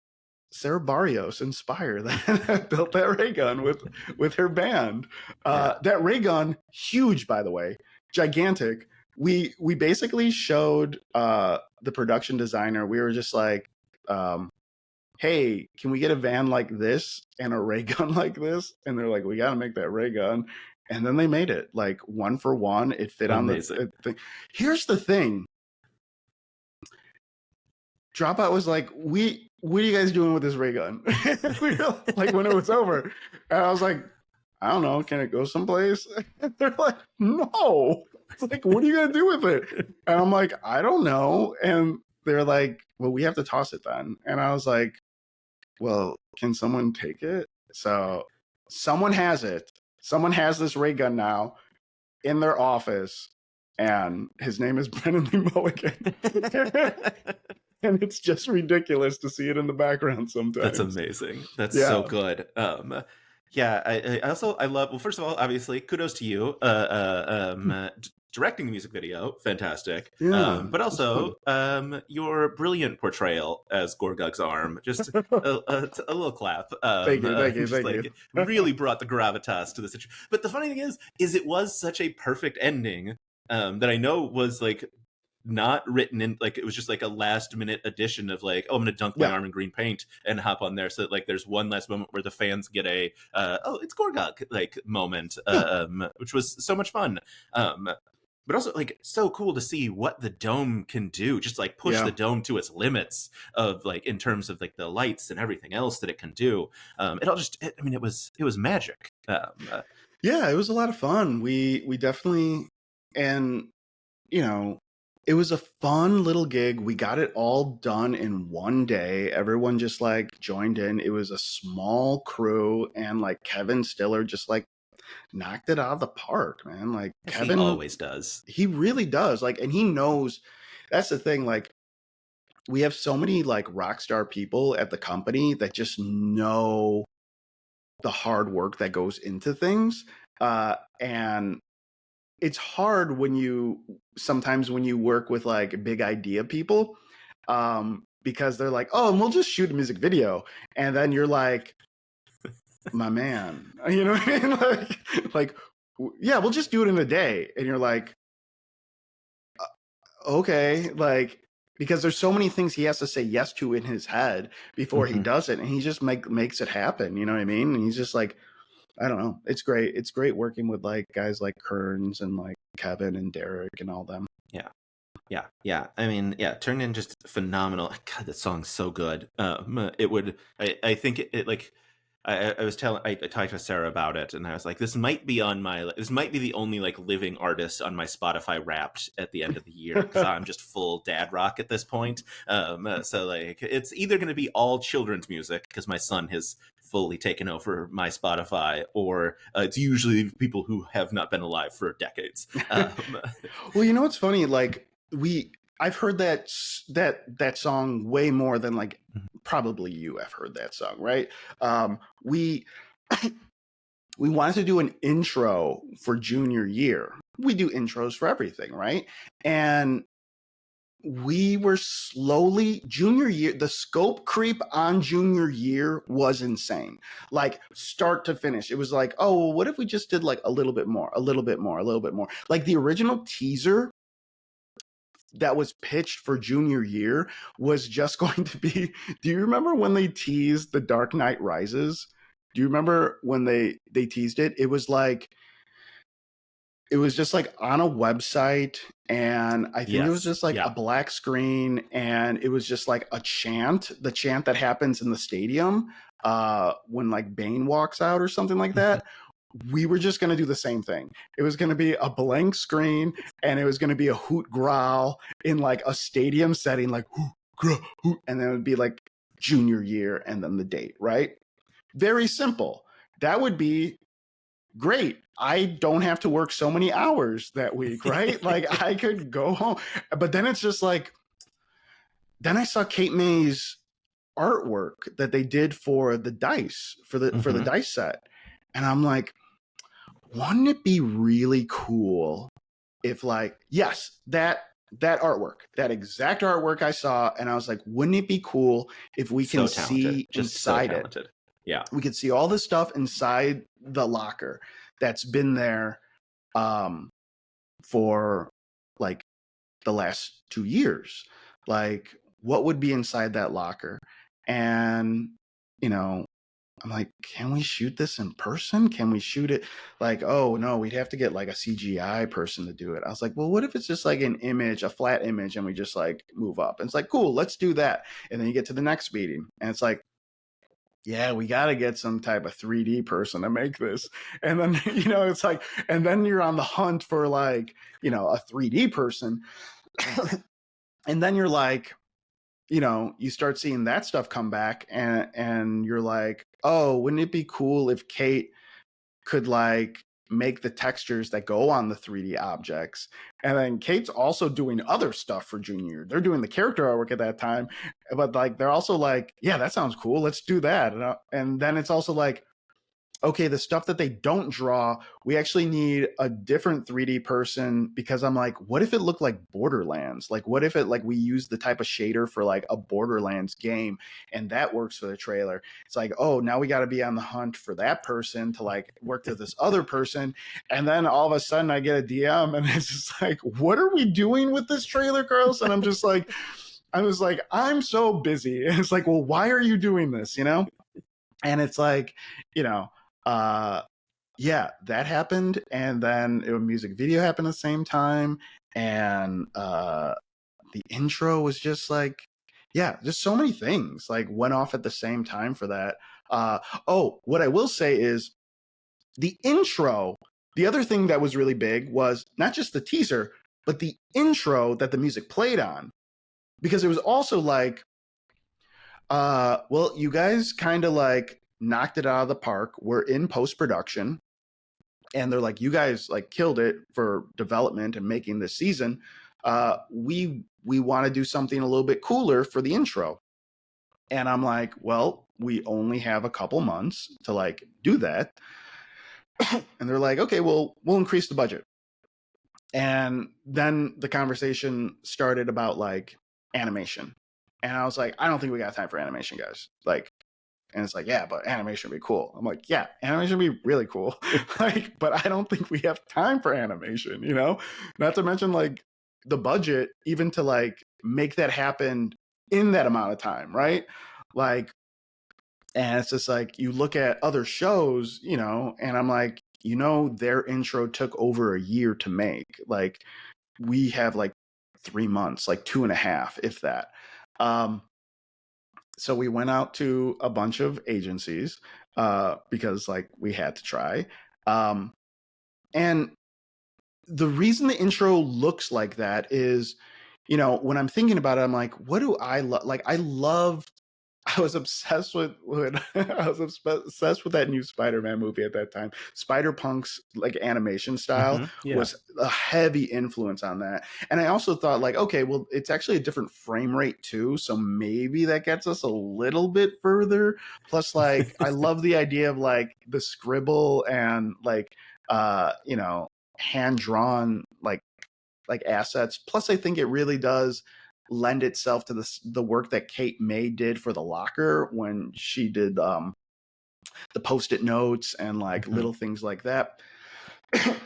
Sarah Barrios Inspire that built that ray gun with her band. That ray gun, huge, by the way, gigantic. We basically showed the production designer. We were just like, hey, can we get a van like this and a ray gun like this? And they're like, we got to make that ray gun. And then they made it like one for one. It fit on the thing. Here's the thing. Dropout was like, what are you guys doing with this ray gun? We were like, when it was over. And I was like, I don't know. Can it go someplace? And they're like, no. It's like, what are you going to do with it? And I'm like, I don't know. And they're like, well, we have to toss it then. And I was like, well, can someone take it? So someone has it. Someone has this ray gun now in their office, and his name is Brennan Lee Mulligan. And it's just ridiculous to see it in the background sometimes. That's amazing. That's so good. Yeah, I love, well, first of all, obviously, kudos to you. Directing the music video, fantastic. Yeah, but also your brilliant portrayal as Gorgug's arm. Just a little clap. Thank you. Really brought the gravitas to the situation. But the funny thing is it was such a perfect ending that I know was like not written in, like it was just like a last minute addition of like, oh, I'm gonna dunk my arm in green paint and hop on there, so that like there's one last moment where the fans get a oh, it's Gorgug like moment, which was so much fun. But also like so cool to see what the dome can do, just like push the dome to its limits of like in terms of like the lights and everything else that it can do. It all just it was magic. Yeah, it was a lot of fun. We definitely, and it was a fun little gig. We got it all done in one day. Everyone just like joined in. It was a small crew, and like Kevin Stiller just like knocked it out of the park, man. Like Kevin he always does. He really does. Like, and he knows. That's the thing. Like, we have so many like rock star people at the company that just know the hard work that goes into things, and it's hard sometimes when you work with like big idea people, because they're like, oh, and we'll just shoot a music video, and then you're like, my man, you know what I mean? Like, yeah, we'll just do it in a day, and you're like, okay, like, because there's so many things he has to say yes to in his head before he does it, and he just makes it happen. You know what I mean? And he's just like, I don't know. It's great. It's great working with like guys like Kearns and like Kevin and Derek and all them. Yeah. I mean, yeah, Turned In just phenomenal. God, that song's so good. It would. I think it like. I was telling. I talked to Sarah about it, and I was like, "This might be on my. This might be the only like living artist on my Spotify Wrapped at the end of the year because I'm just full dad rock at this point. So like, it's either going to be all children's music because my son has fully taken over my Spotify, or it's usually people who have not been alive for decades. Well, you know what's funny? Like I've heard that song way more than like probably you have heard that song, right? We we wanted to do an intro for junior year. We do intros for everything, right? And we were slowly junior year, the scope creep on junior year was insane, like start to finish. It was like, oh, well, what if we just did like a little bit more, a little bit more, a little bit more? Like the original teaser that was pitched for junior year was just going to be, do you remember when they teased The Dark Knight Rises? Do you remember when they teased it? It was like, it was just like on a website, and I think it was just like a black screen, and it was just like a chant, the chant that happens in the stadium when like Bane walks out or something like that. We were just going to do the same thing. It was going to be a blank screen, and it was going to be a hoot growl in like a stadium setting, like hoot, growl, hoot, and then it would be like junior year and then the date, right? Very simple. That would be great. I don't have to work so many hours that week, right? Like I could go home. But then it's just like, then I saw Kate May's artwork that they did for the dice, for the dice set. And I'm like, wouldn't it be really cool if like, yes, that artwork, that exact artwork I saw, and I was like, wouldn't it be cool if we can see inside it? Yeah. We could see all this stuff inside the locker that's been there for like the last 2 years. Like, what would be inside that locker? And, you know, I'm like, can we shoot this in person? Can we shoot it? Like, oh no, we'd have to get like a CGI person to do it. I was like, well, what if it's just like an image, a flat image, and we just like move up? And it's like, cool, let's do that. And then you get to the next meeting, and it's like, yeah, we got to get some type of 3D person to make this. And then, you know, it's like, and then you're on the hunt for like, you know, a 3D person. And then you're like, you know, you start seeing that stuff come back, and you're like, oh, wouldn't it be cool if Kate could like make the textures that go on the 3D objects? And then Kate's also doing other stuff for junior. They're doing the character artwork at that time, but like they're also like, yeah, that sounds cool, let's do that. And then it's also like, okay, the stuff that they don't draw, we actually need a different 3D person, because I'm like, what if it looked like Borderlands? Like, what if it like we use the type of shader for like a Borderlands game, and that works for the trailer? It's like, oh, now we got to be on the hunt for that person to like work with this other person. And then all of a sudden I get a DM, and it's just like, what are we doing with this trailer, girls? And I'm just like, I was like, I'm so busy. And it's like, well, why are you doing this? You know? And it's like, you know, yeah, that happened, and then a music video happened at the same time, and the intro was just like, yeah, just so many things like went off at the same time for that. Oh, what I will say is the intro, the other thing that was really big was not just the teaser, but the intro that the music played on, because it was also like, well, you guys kind of like knocked it out of the park. We're in post-production, and they're like, you guys like killed it for development and making this season. We want to do something a little bit cooler for the intro. And I'm like, well, we only have a couple months to like do that. And they're like, okay, well, we'll increase the budget. And then the conversation started about like animation. And I was like, I don't think we got time for animation, guys. Like, and it's like, yeah, but animation would be cool. I'm like, yeah, animation would be really cool. Like, but I don't think we have time for animation, you know? Not to mention like the budget, even to like make that happen in that amount of time, right? Like, and it's just like, you look at other shows, you know, and I'm like, you know, their intro took over a year to make. Like, we have like 3 months, like 2.5, if that. So we went out to a bunch of agencies because like we had to try. And the reason the intro looks like that is, you know, when I'm thinking about it, I'm like, what do I love? Like, I was obsessed with I was obsessed with that new Spider-Man movie at that time. Spider-Punk's like animation style Yeah. was a heavy influence on that. And I also thought like, okay, well, it's actually a different frame rate too, so maybe that gets us a little bit further. Plus, like, I love the idea of like the scribble and like you know, hand drawn like assets. Plus, I think it really does lend itself to the work that Kate May did for the locker when she did the post-it notes and like little things like that.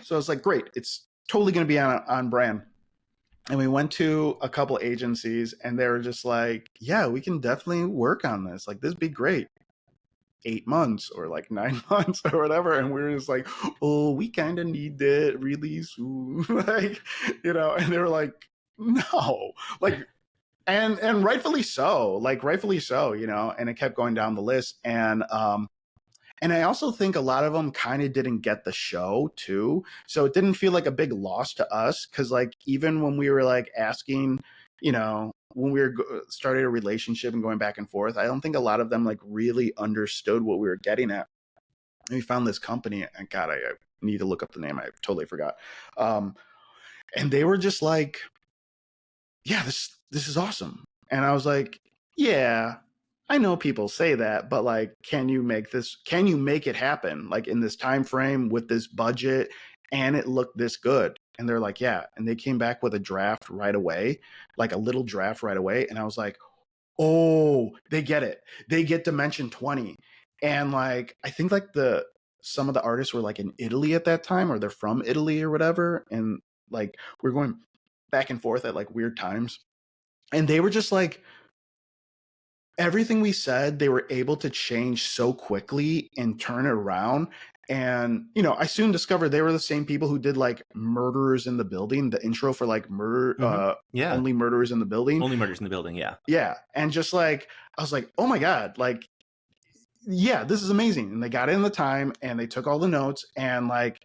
So I was like, great, it's totally going to be on brand. And we went to a couple agencies and they were just like, yeah, we can definitely work on this. Like, this would be great. 8 months or like 9 months or whatever, and we were just like, oh, we kind of need it really soon. Like, you know, and they were like, no, like, and rightfully so, like, rightfully so, you know. And it kept going down the list. And I also think a lot of them kind of didn't get the show too, so it didn't feel like a big loss to us, because like even when we were like asking, you know, when we were starting a relationship and going back and forth, I don't think a lot of them like really understood what we were getting at. And we found this company, and God, I need to look up the name, I totally forgot. And they were just like, yeah, this is awesome. And I was like, yeah, I know people say that, but like, can you make it happen like in this time frame with this budget and it looked this good? And they're like, yeah. And they came back with a draft right away, like a little draft right away. And I was like, oh, they get it. They get Dimension 20. And like, I think like some of the artists were like in Italy at that time, or they're from Italy or whatever. And like, we're going back and forth at like weird times. And they were just like, everything we said, they were able to change so quickly and turn it around. And, you know, I soon discovered they were the same people who did like Murderers in the Building, the intro for like Yeah. Only Murderers in the Building. Only Murders in the Building, yeah. Yeah. And just like, I was like, oh my God, like, yeah, this is amazing. And they got in the time and they took all the notes, and like,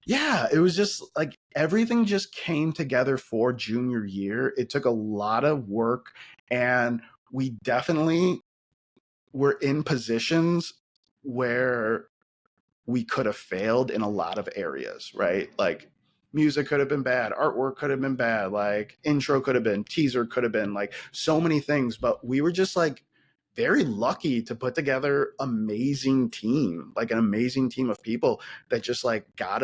yeah, it was just like everything just came together for junior year. It took a lot of work, and we definitely were in positions where we could have failed in a lot of areas, right? Like, music could have been bad, artwork could have been bad, like intro could have been, teaser could have been, like so many things. But we were just like very lucky to put together amazing team, like an amazing team of people that just like got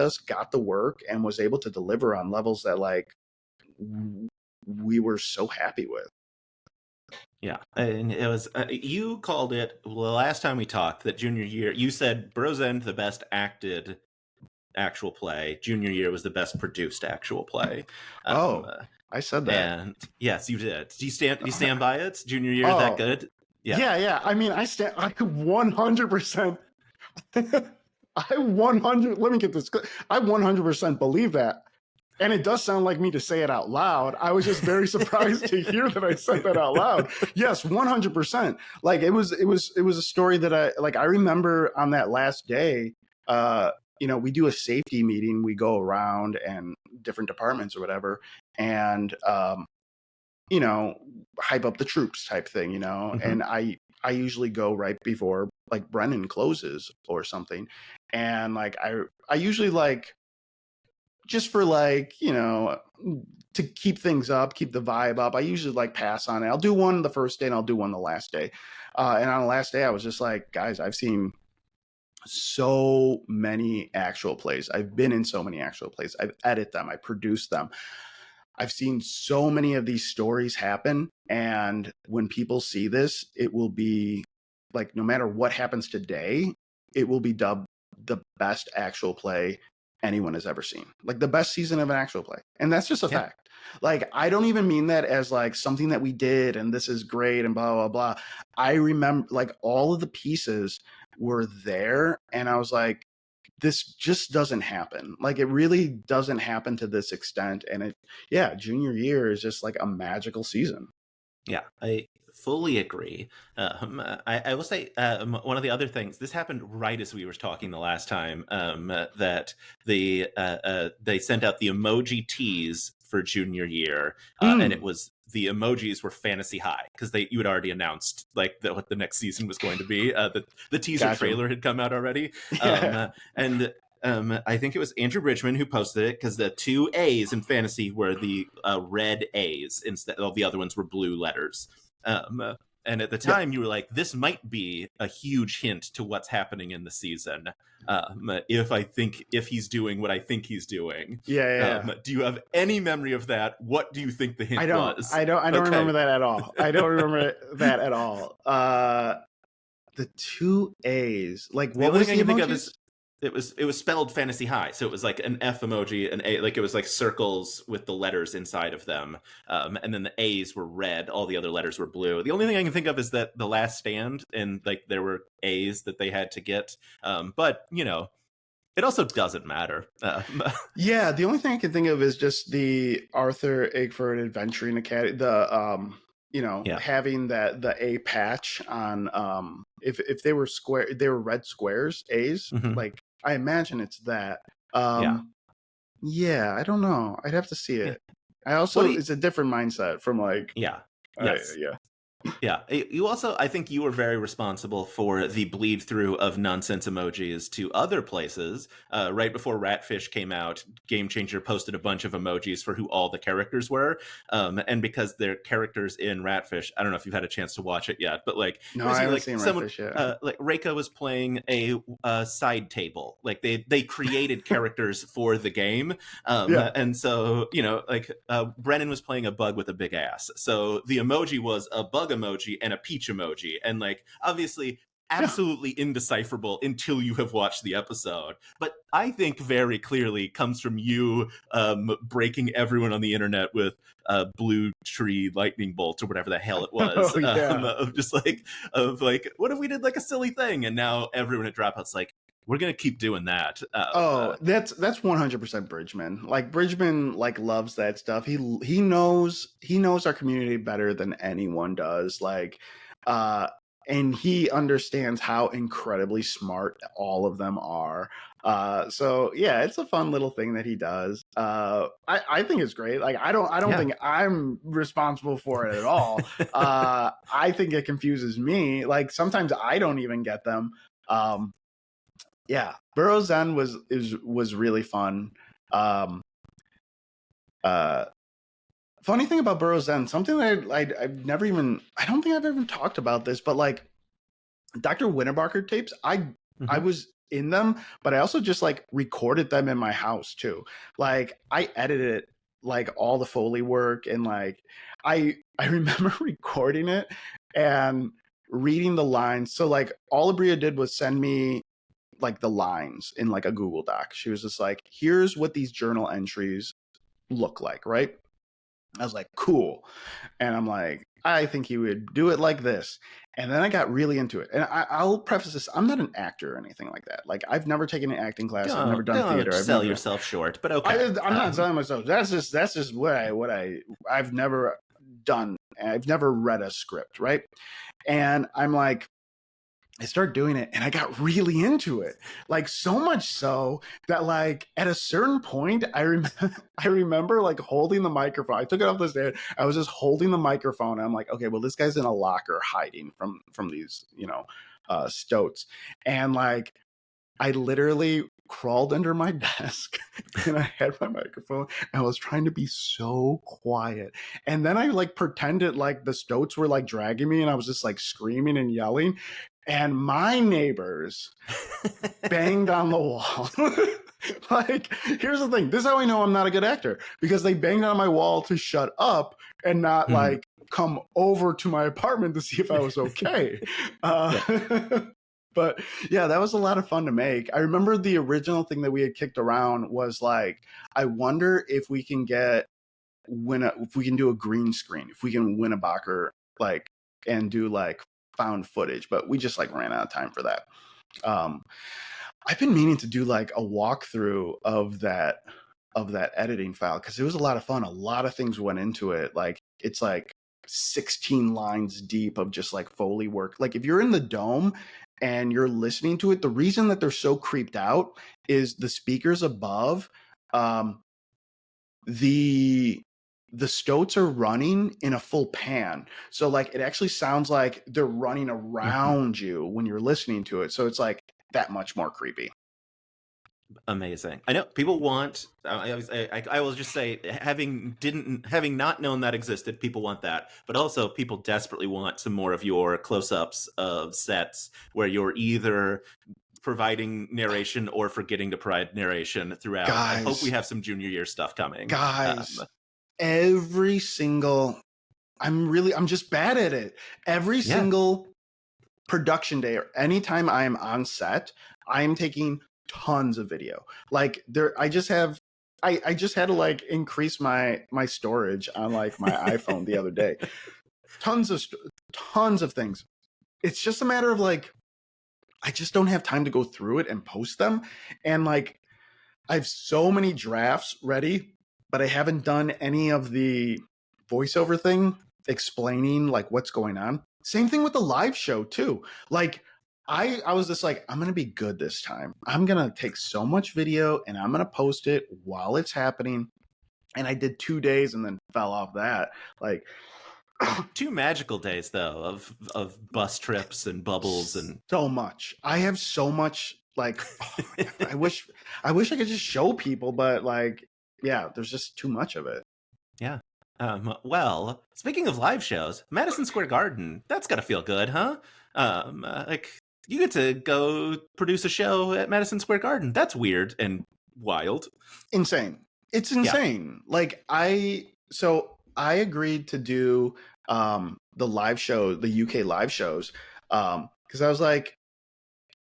the work and was able to deliver on levels that like we were so happy with. Yeah, and it was you called it, well, the last time we talked, that junior year you said Bros End the best acted actual play, junior year was the best produced actual play. I said that. And yes, you did. Do you stand by it? Junior year that good? Yeah. I mean, I 100%. I 100. Let me get this. I 100% believe that, and it does sound like me to say it out loud. I was just very surprised to hear that I said that out loud. Yes, 100%. Like, it was a story that I remember on that last day. You know, we do a safety meeting. We go around and different departments or whatever, and you know, hype up the troops type thing, you know. And I usually go right before like Brennan closes or something, and like I usually like, just for like, you know, to keep things up, keep the vibe up, I usually like pass on it. I'll do one the first day and I'll do one the last day. And on the last day, I was just like, guys, I've seen so many actual plays. I've been in so many actual plays. I've edited them. I produced them. I've seen so many of these stories happen. And when people see this, it will be like, no matter what happens today, it will be dubbed the best actual play anyone has ever seen. Like the best season of an actual play. And that's just a Yeah. fact. Like I don't even mean that as like something that we did and this is great and blah blah blah. I remember like all of the pieces were there and I was like, this just doesn't happen. Like it really doesn't happen to this extent. And junior year is just like a magical season. Yeah, I fully agree. I will say one of the other things. This happened right as we were talking the last time. That they sent out the emoji teas for junior year, and it was the emojis were fantasy high because you had already announced like what the next season was going to be. The teaser trailer had come out already, and I think it was Andrew Bridgman who posted it because the 2 A's in fantasy were the red A's instead of the other ones were blue letters. And at the time, you were like, "This might be a huge hint to what's happening in the season." If he's doing what I think he's doing, do you have any memory of that? What do you think the hint was? I don't remember that at all. I don't remember that at all. The 2 A's, like what was the thing I can emojis? think of is it was spelled fantasy high, so it was like an F emoji, an A, like it was like circles with the letters inside of them, and then the A's were red, all the other letters were blue. The only thing I can think of is that The Last Stand, and like there were A's that they had to get, but you know, it also doesn't matter. Yeah, the only thing I can think of is just the Arthur Eggford Adventuring Academy, having the A patch on if they were square, they were red squares, A's. Like I imagine it's that. I don't know. I'd have to see it. I also it's a different mindset from like Yeah. You also, I think you were very responsible for the bleed through of nonsense emojis to other places. Right before Ratfish came out, Game Changer posted a bunch of emojis for who all the characters were. And because they're characters in Ratfish, I don't know if you've had a chance to watch it yet, but like, no, I haven't seen Ratfish yet. Like Reika was playing a side table. Like they created characters for the game. And so, you know, like Brennan was playing a bug with a big ass. So the emoji was a bug emoji and a peach emoji, and like obviously absolutely indecipherable until you have watched the episode, but I think very clearly comes from you breaking everyone on the internet with blue tree lightning bolt or whatever the hell it was. Of like what if we did like a silly thing, and now everyone at Dropout's like, we're gonna keep doing that. That's 100% Bridgman. Like Bridgman like loves that stuff. He knows our community better than anyone does. Like and he understands how incredibly smart all of them are. So yeah, it's a fun little thing that he does. I think it's great. Like I don't think I'm responsible for it at all. I think it confuses me. Like sometimes I don't even get them. Burroughs End was really fun. Funny thing about Burroughs End, something that I've never even, I don't think I've ever talked about this, but like Dr. Winterbarker tapes, I was in them, but I also just like recorded them in my house too. Like I edited like all the Foley work, and like I remember recording it and reading the lines. So like all Abria did was send me like the lines in like a Google Doc. She was just like, here's what these journal entries look like, right? I was like, cool. And I'm like, I think he would do it like this. And then I got really into it. And I'll preface this, I'm not an actor or anything like that. Like I've never taken an acting class. I've never done theater. Sell yourself short, but okay. I'm not selling myself. That's just what I've never done. I've never read a script, right? And I'm like, I started doing it and I got really into it. Like so much so that like at a certain point, I remember like holding the microphone. I took it off the stand. I was just holding the microphone. And I'm like, okay, well, this guy's in a locker hiding from these, stoats. And like, I literally crawled under my desk and I had my microphone and I was trying to be so quiet. And then I like pretended like the stoats were like dragging me and I was just like screaming and yelling. And my neighbors banged on the wall. Like, here's the thing. This is how I know I'm not a good actor, because they banged on my wall to shut up and not like come over to my apartment to see if I was okay. But yeah, that was a lot of fun to make. I remember the original thing that we had kicked around was like, I wonder if we can if we can do a green screen, if we can win a Bacher, like, and do like found footage, but we just like ran out of time for that. I've been meaning to do like a walkthrough of that editing file because it was a lot of fun. A lot of things went into it. Like it's like 16 lines deep of just like Foley work. Like if you're in the dome and you're listening to it, the reason that they're so creeped out is the speakers above. The stoats are running in a full pan. So like it actually sounds like they're running around you when you're listening to it. So it's like that much more creepy. Amazing. I know people want. I will just say, having not known that existed, people want that. But also, people desperately want some more of your close-ups of sets where you're either providing narration or forgetting to provide narration throughout. Guys, I hope we have some junior year stuff coming. Guys, every single. I'm just bad at it. Every single production day or anytime I am on set, I am taking tons of video. Like I just had to like increase my storage on like my iPhone the other day. Tons of things. It's just a matter of like I just don't have time to go through it and post them. And like I have so many drafts ready, but I haven't done any of the voiceover thing explaining like what's going on. Same thing with the live show too. Like I was just like, I'm going to be good this time. I'm going to take so much video and I'm going to post it while it's happening. And I did 2 days and then fell off that. Like 2 magical days though of bus trips and bubbles and so much. I have so much like I wish I could just show people, but like yeah, there's just too much of it. Yeah. Well, speaking of live shows, Madison Square Garden, that's got to feel good, huh? Like you get to go produce a show at Madison Square Garden. That's weird and wild. Insane. It's insane. Yeah. Like I agreed to do the live show, the UK live shows, because I was like,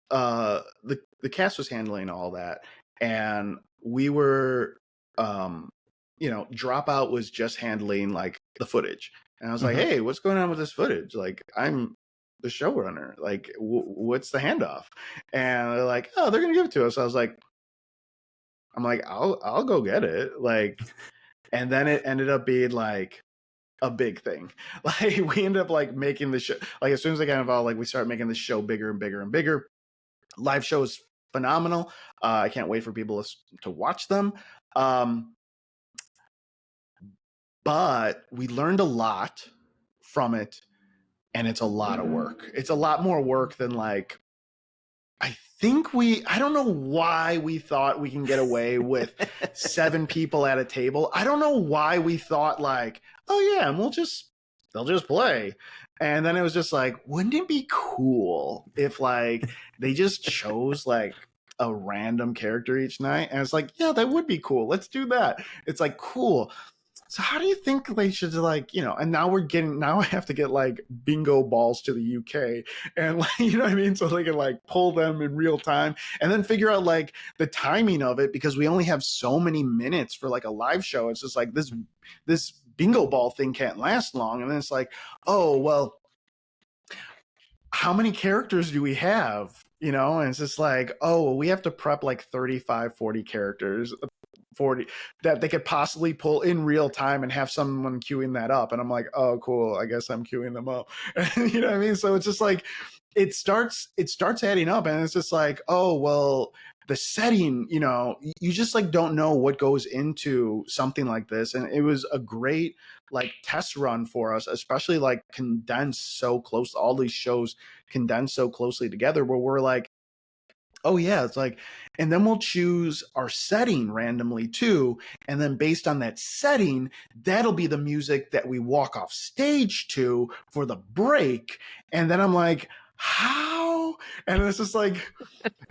the cast was handling all that, and we were, Dropout was just handling like the footage, and I was like, hey, what's going on with this footage? Like, I'm the showrunner. Like, what's the handoff? And they're like, oh, they're gonna give it to us. I was like, I'll go get it. Like, and then it ended up being like a big thing. Like we ended up like making the show, like as soon as I got involved, like we started making the show bigger and bigger and bigger. Live show is phenomenal. I can't wait for people to watch them. But we learned a lot from it, and it's a lot of work. It's a lot more work than like I don't know why we thought we can get away with 7 people at a table. I don't know why we thought like, oh yeah, and they'll just play. And then it was just like, wouldn't it be cool if like they just chose like a random character each night? And it's like, yeah, that would be cool. Let's do that. It's like, cool. So how do you think they should like, and now I have to get like bingo balls to the UK and like, you know what I mean? So they can like pull them in real time and then figure out like the timing of it, because we only have so many minutes for like a live show. It's just like this bingo ball thing can't last long. And then it's like, oh, well, how many characters do we have? And it's just like, oh, we have to prep like 35, 40 characters. 40 that they could possibly pull in real time and have someone queuing that up. And I'm like, oh, cool. I guess I'm queuing them up. You know what I mean? So it's just like, it starts adding up, and it's just like, oh, well, the setting, you just like don't know what goes into something like this. And it was a great like test run for us, especially like condensed so close, all these shows condensed so closely together, where we're like, oh yeah, it's like, and then we'll choose our setting randomly too. And then based on that setting, that'll be the music that we walk off stage to for the break. And then I'm like, how? And it's just like,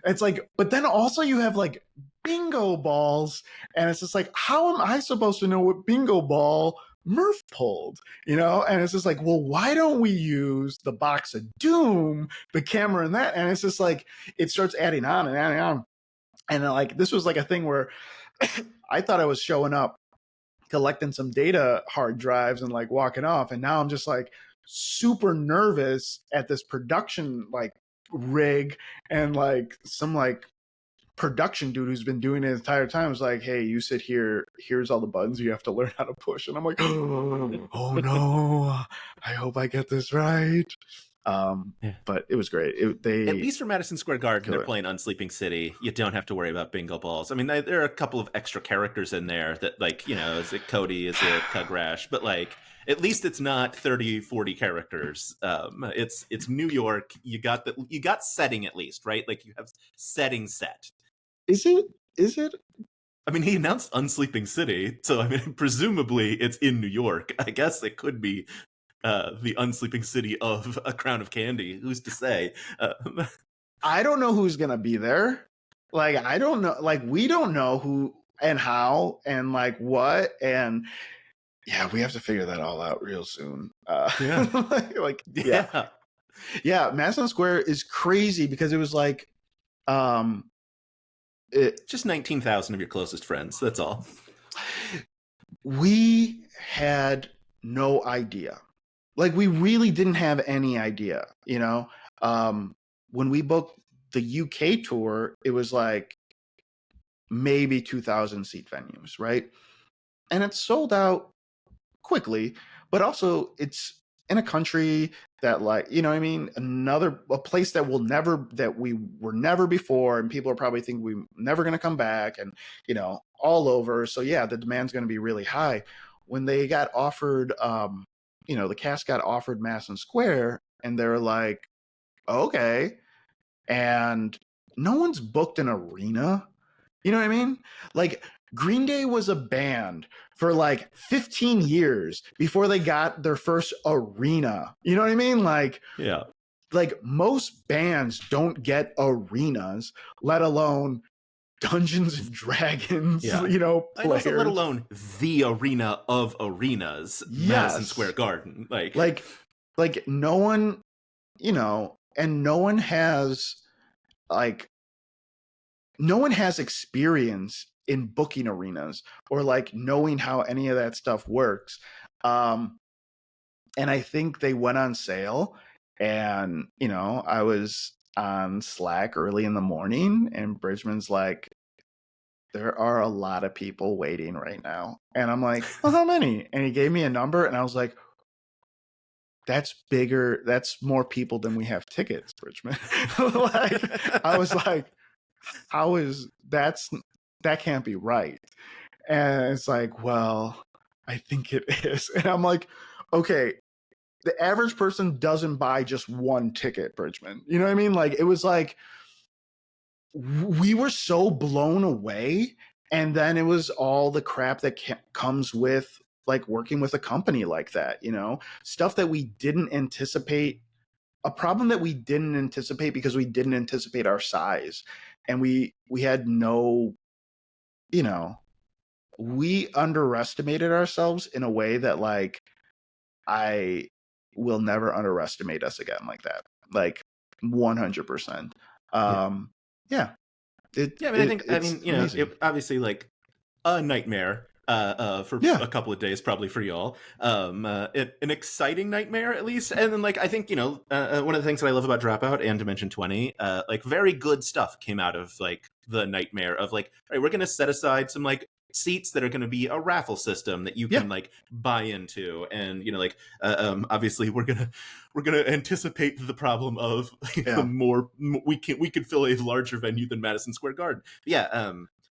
it's like, but then also you have like bingo balls. And it's just like, how am I supposed to know what bingo ball Murph pulled, you know? And it's just like, well, why don't we use the box of doom, the camera and that? And it's just like, it starts adding on and adding on. And like, this was like a thing where I thought I was showing up, collecting some data hard drives and like walking off. And now I'm just like super nervous at this production like rig, and like some like production dude who's been doing it the entire time is like, hey, you sit here, here's all the buttons you have to learn how to push. And I'm like, oh no, I hope I get this right. But it was great. At least for Madison Square Garden, they're playing Unsleeping City. You don't have to worry about bingo balls. I mean, there are a couple of extra characters in there that, like, you know, is it Cody, is it Cugrash? But like, at least it's not 30, 40 characters. It's New York. You got setting at least, right? Like, you have setting set. Is it? I mean, he announced Unsleeping City, so I mean, presumably it's in New York. I guess it could be the unsleeping city of A Crown of Candy. Who's to say? I don't know who's gonna be there. Like, I don't know. Like, we don't know who and how and like what. And yeah, we have to figure that all out real soon. Yeah. Yeah. Madison Square is crazy because it was like, just 19,000 of your closest friends. That's all. We had no idea. Like, we really didn't have any idea, you know? When we booked the UK tour, it was like maybe 2,000 seat venues, right? And it's sold out quickly, but also it's in a country that, like, you know what I mean? A place that we were never before, and people are probably thinking we're never going to come back, and, you know, all over. So yeah, the demand's going to be really high. When they got offered, you know, the cast got offered Madison Square, and they're like, okay. And no one's booked an arena. You know what I mean? Like, Green Day was a band for like 15 years before they got their first arena. You know what I mean? Like, yeah. Like, most bands don't get arenas, let alone Dungeons and Dragons, you know, players. Also, let alone the arena of arenas, Madison Square Garden. Like no one, you know, and no one has experience in booking arenas or like knowing how any of that stuff works. And I think they went on sale, and, you know, I was on Slack early in the morning, and Bridgman's like, there are a lot of people waiting right now. And I'm like, well, how many? And he gave me a number, and I was like, that's bigger. That's more people than we have tickets, Bridgman. Like, I was like, that can't be right. And it's like, well, I think it is. And I'm like, okay, the average person doesn't buy just one ticket, Bridgman. You know what I mean? Like, it was like, we were so blown away. And then it was all the crap that comes with like working with a company like that, you know, stuff that we didn't anticipate, a problem that we didn't anticipate because we didn't anticipate our size. And we had no, you know, we underestimated ourselves in a way that, like, I will never underestimate us again like that. Like, 100%. Yeah. I mean, you know, it obviously, like, a nightmare for a couple of days, probably for y'all. An exciting nightmare, at least. And then, like, I think, you know, one of the things that I love about Dropout and Dimension 20, like, very good stuff came out of, like, the nightmare of, like, all right, we're going to set aside some, like, seats that are going to be a raffle system that you can like buy into, and, you know, like, obviously we're gonna anticipate the problem of we could fill a larger venue than Madison Square Garden.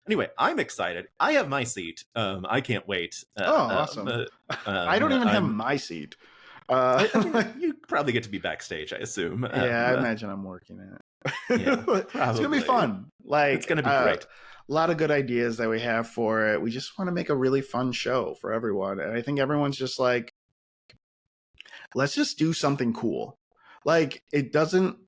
Anyway, I'm excited. I have my seat. I can't wait. Awesome. I don't even have my seat. You probably get to be backstage, I assume. I imagine I'm working in it. It's gonna be fun. Like, it's gonna be great. A lot of good ideas that we have for it. We just want to make a really fun show for everyone. And I think everyone's just like, let's just do something cool. Like, it doesn't,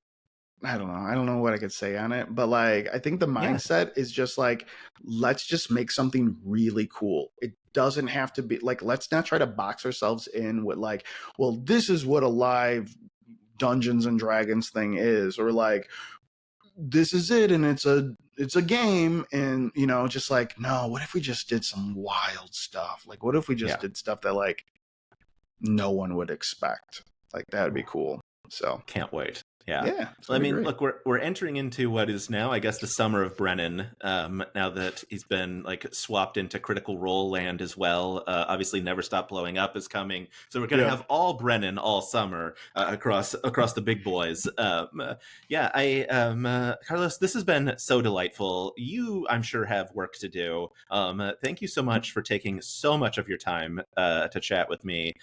I don't know. I don't know what I could say on it, but like I think the Yeah, mindset is just like let's just make something really cool. It doesn't have to be like let's not try to box ourselves in with like, well, this is what a live Dungeons and Dragons thing is, or like this is it and it's a game and just like no, what if we just did some wild stuff? Like what if we just yeah. did stuff that like no one would expect? Like that would be cool. So Can't wait. Yeah. yeah, it's Well, I gonna be mean, great. look, we're entering into what is now, I guess, the summer of Brennan. Now that he's been like swapped into Critical Role land as well. Obviously, Never Stop Blowing Up is coming, so we're gonna Yeah. have all Brennan all summer across the big boys. Yeah, Carlos, this has been so delightful. You, I'm sure, have work to do. Thank you so much for taking so much of your time to chat with me.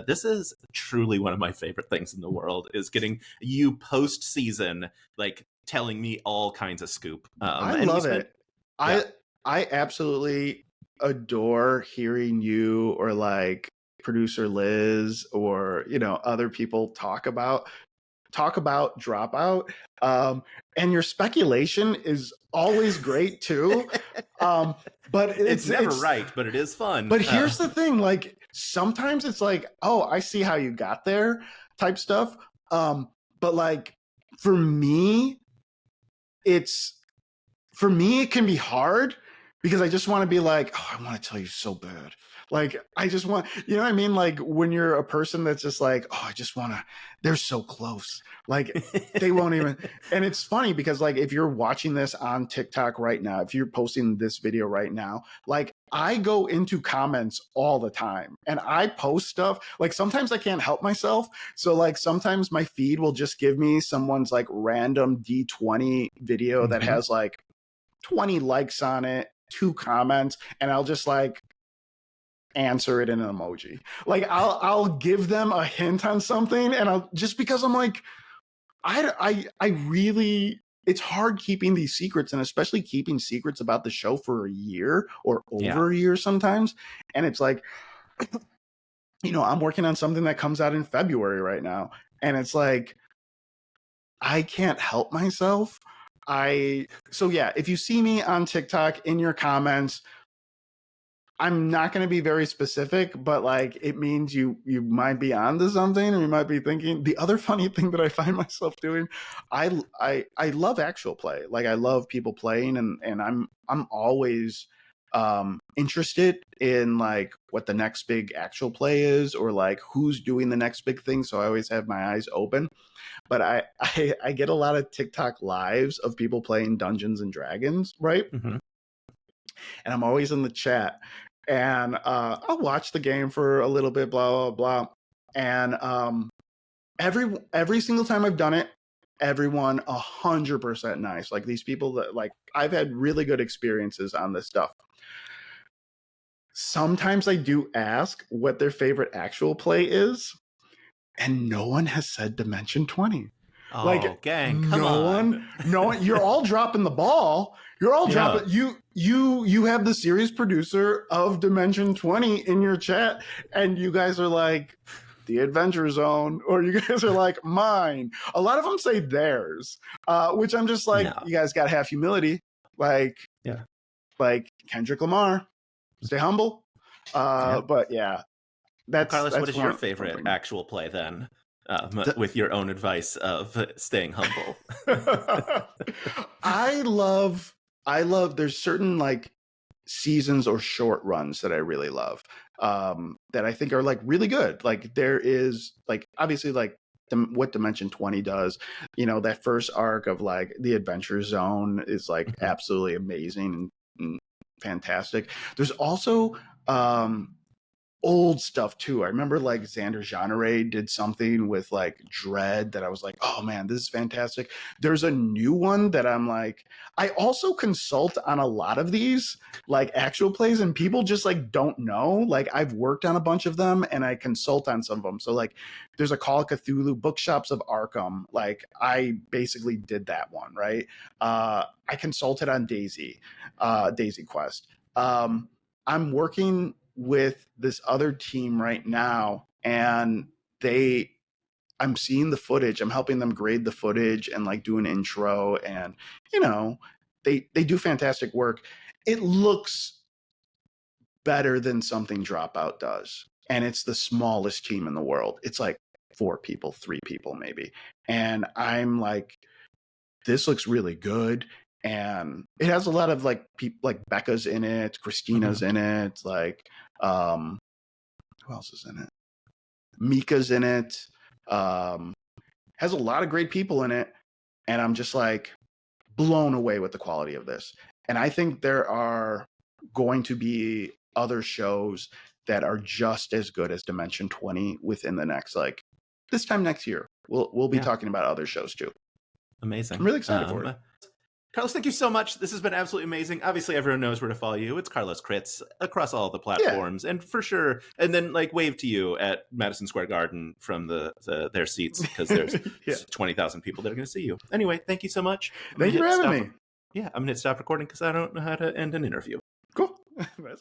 This is truly one of my favorite things in the world, is getting you post season like telling me all kinds of scoop. I And we love spent it. yeah. I absolutely adore hearing you or like producer Liz or other people talk about Dropout. And your speculation is always great too. Um, but It's never it's right, but it is fun. but here's the thing, like sometimes it's like, oh, I see how you got there type stuff. But like for me, it's for me it can be hard because I just want to be like, oh, I want to tell you so bad. Like I just want, what I mean? Like when you're a person that's just like, oh, I just want to, they're so close. Like they won't even. And it's funny because like if you're watching this on TikTok right now, if you're posting this video right now, like I go into comments all the time and I post stuff. Like sometimes I can't help myself. So like sometimes my feed will just give me someone's like random D20 video that Mhm. has like 20 likes on it, 2 comments, and I'll just like answer it in an emoji. Like I'll give them a hint on something and I'll just because I'm like I really it's hard keeping these secrets and especially keeping secrets about the show for a year or Yeah. over a year sometimes. And it's like I'm working on something that comes out in February right now and it's like I can't help myself. So yeah, if you see me on TikTok in your comments, I'm not going to be very specific, but like it means you might be onto something, or you might be thinking. The other funny thing that I find myself doing, I love actual play. Like I love people playing, and I'm always interested in like what the next big actual play is, or like who's doing the next big thing. So I always have my eyes open. But I get a lot of TikTok lives of people playing Dungeons and Dragons, right? Mhm. And I'm always in the chat. And I'll watch the game for a little bit, blah, blah, blah. And every single time I've done it, everyone 100% nice. Like these people that like I've had really good experiences on this stuff. Sometimes I do ask what their favorite actual play is, and no one has said Dimension 20. Oh, Like gang, come no on. one, no one. You're all dropping the ball. You're all Yeah. dropping. You have the series producer of Dimension 20 in your chat, and you guys are like the Adventure Zone, or you guys are like mine. A lot of them say theirs, which I'm just like, No. you guys got to have humility, like Yeah. like Kendrick Lamar. Stay humble. Yeah. But yeah, Well, that's Carlos, what that's is your one favorite thing. actual play then? With your own advice of staying humble. I love there's certain like seasons or short runs that I really love that I think are like really good. Like there is like obviously like what Dimension 20 does, that first arc of like the Adventure Zone is like Mhm. absolutely amazing and fantastic. There's also old stuff too. I remember like Xander Genre did something with like Dread that I was like, oh man, this is fantastic. There's a new one that I'm like, I also consult on a lot of these like actual plays, and people just like don't know. Like I've worked on a bunch of them and I consult on some of them. So like there's a Call of Cthulhu, Bookshops of Arkham. Like I basically did that one, right? I consulted on Daisy Quest. I'm working with this other team right now, and they I'm seeing the footage. I'm helping them grade the footage and like do an intro, and you know, they do fantastic work. It looks better than something Dropout does, and it's the smallest team in the world. It's like 4 people, 3 people maybe, and I'm like, this looks really good. And it has a lot of like people, like Becca's in it, Christina's in it, like who else is in it? Mika's in it. Has a lot of great people in it, and I'm just like blown away with the quality of this. And I think there are going to be other shows that are just as good as Dimension 20 within the next, like, this time next year. We'll be talking about other shows too. Amazing. I'm really excited for it. Carlos, thank you so much. This has been absolutely amazing. Obviously, everyone knows where to follow you. It's Carlos Kritz across all the platforms, and for sure. And then, like, wave to you at Madison Square Garden from their seats, because there's 20,000 people that are going to see you. Anyway, thank you so much. Thank you for having me. Yeah, I'm going to hit stop recording because I don't know how to end an interview. Cool. That's cool.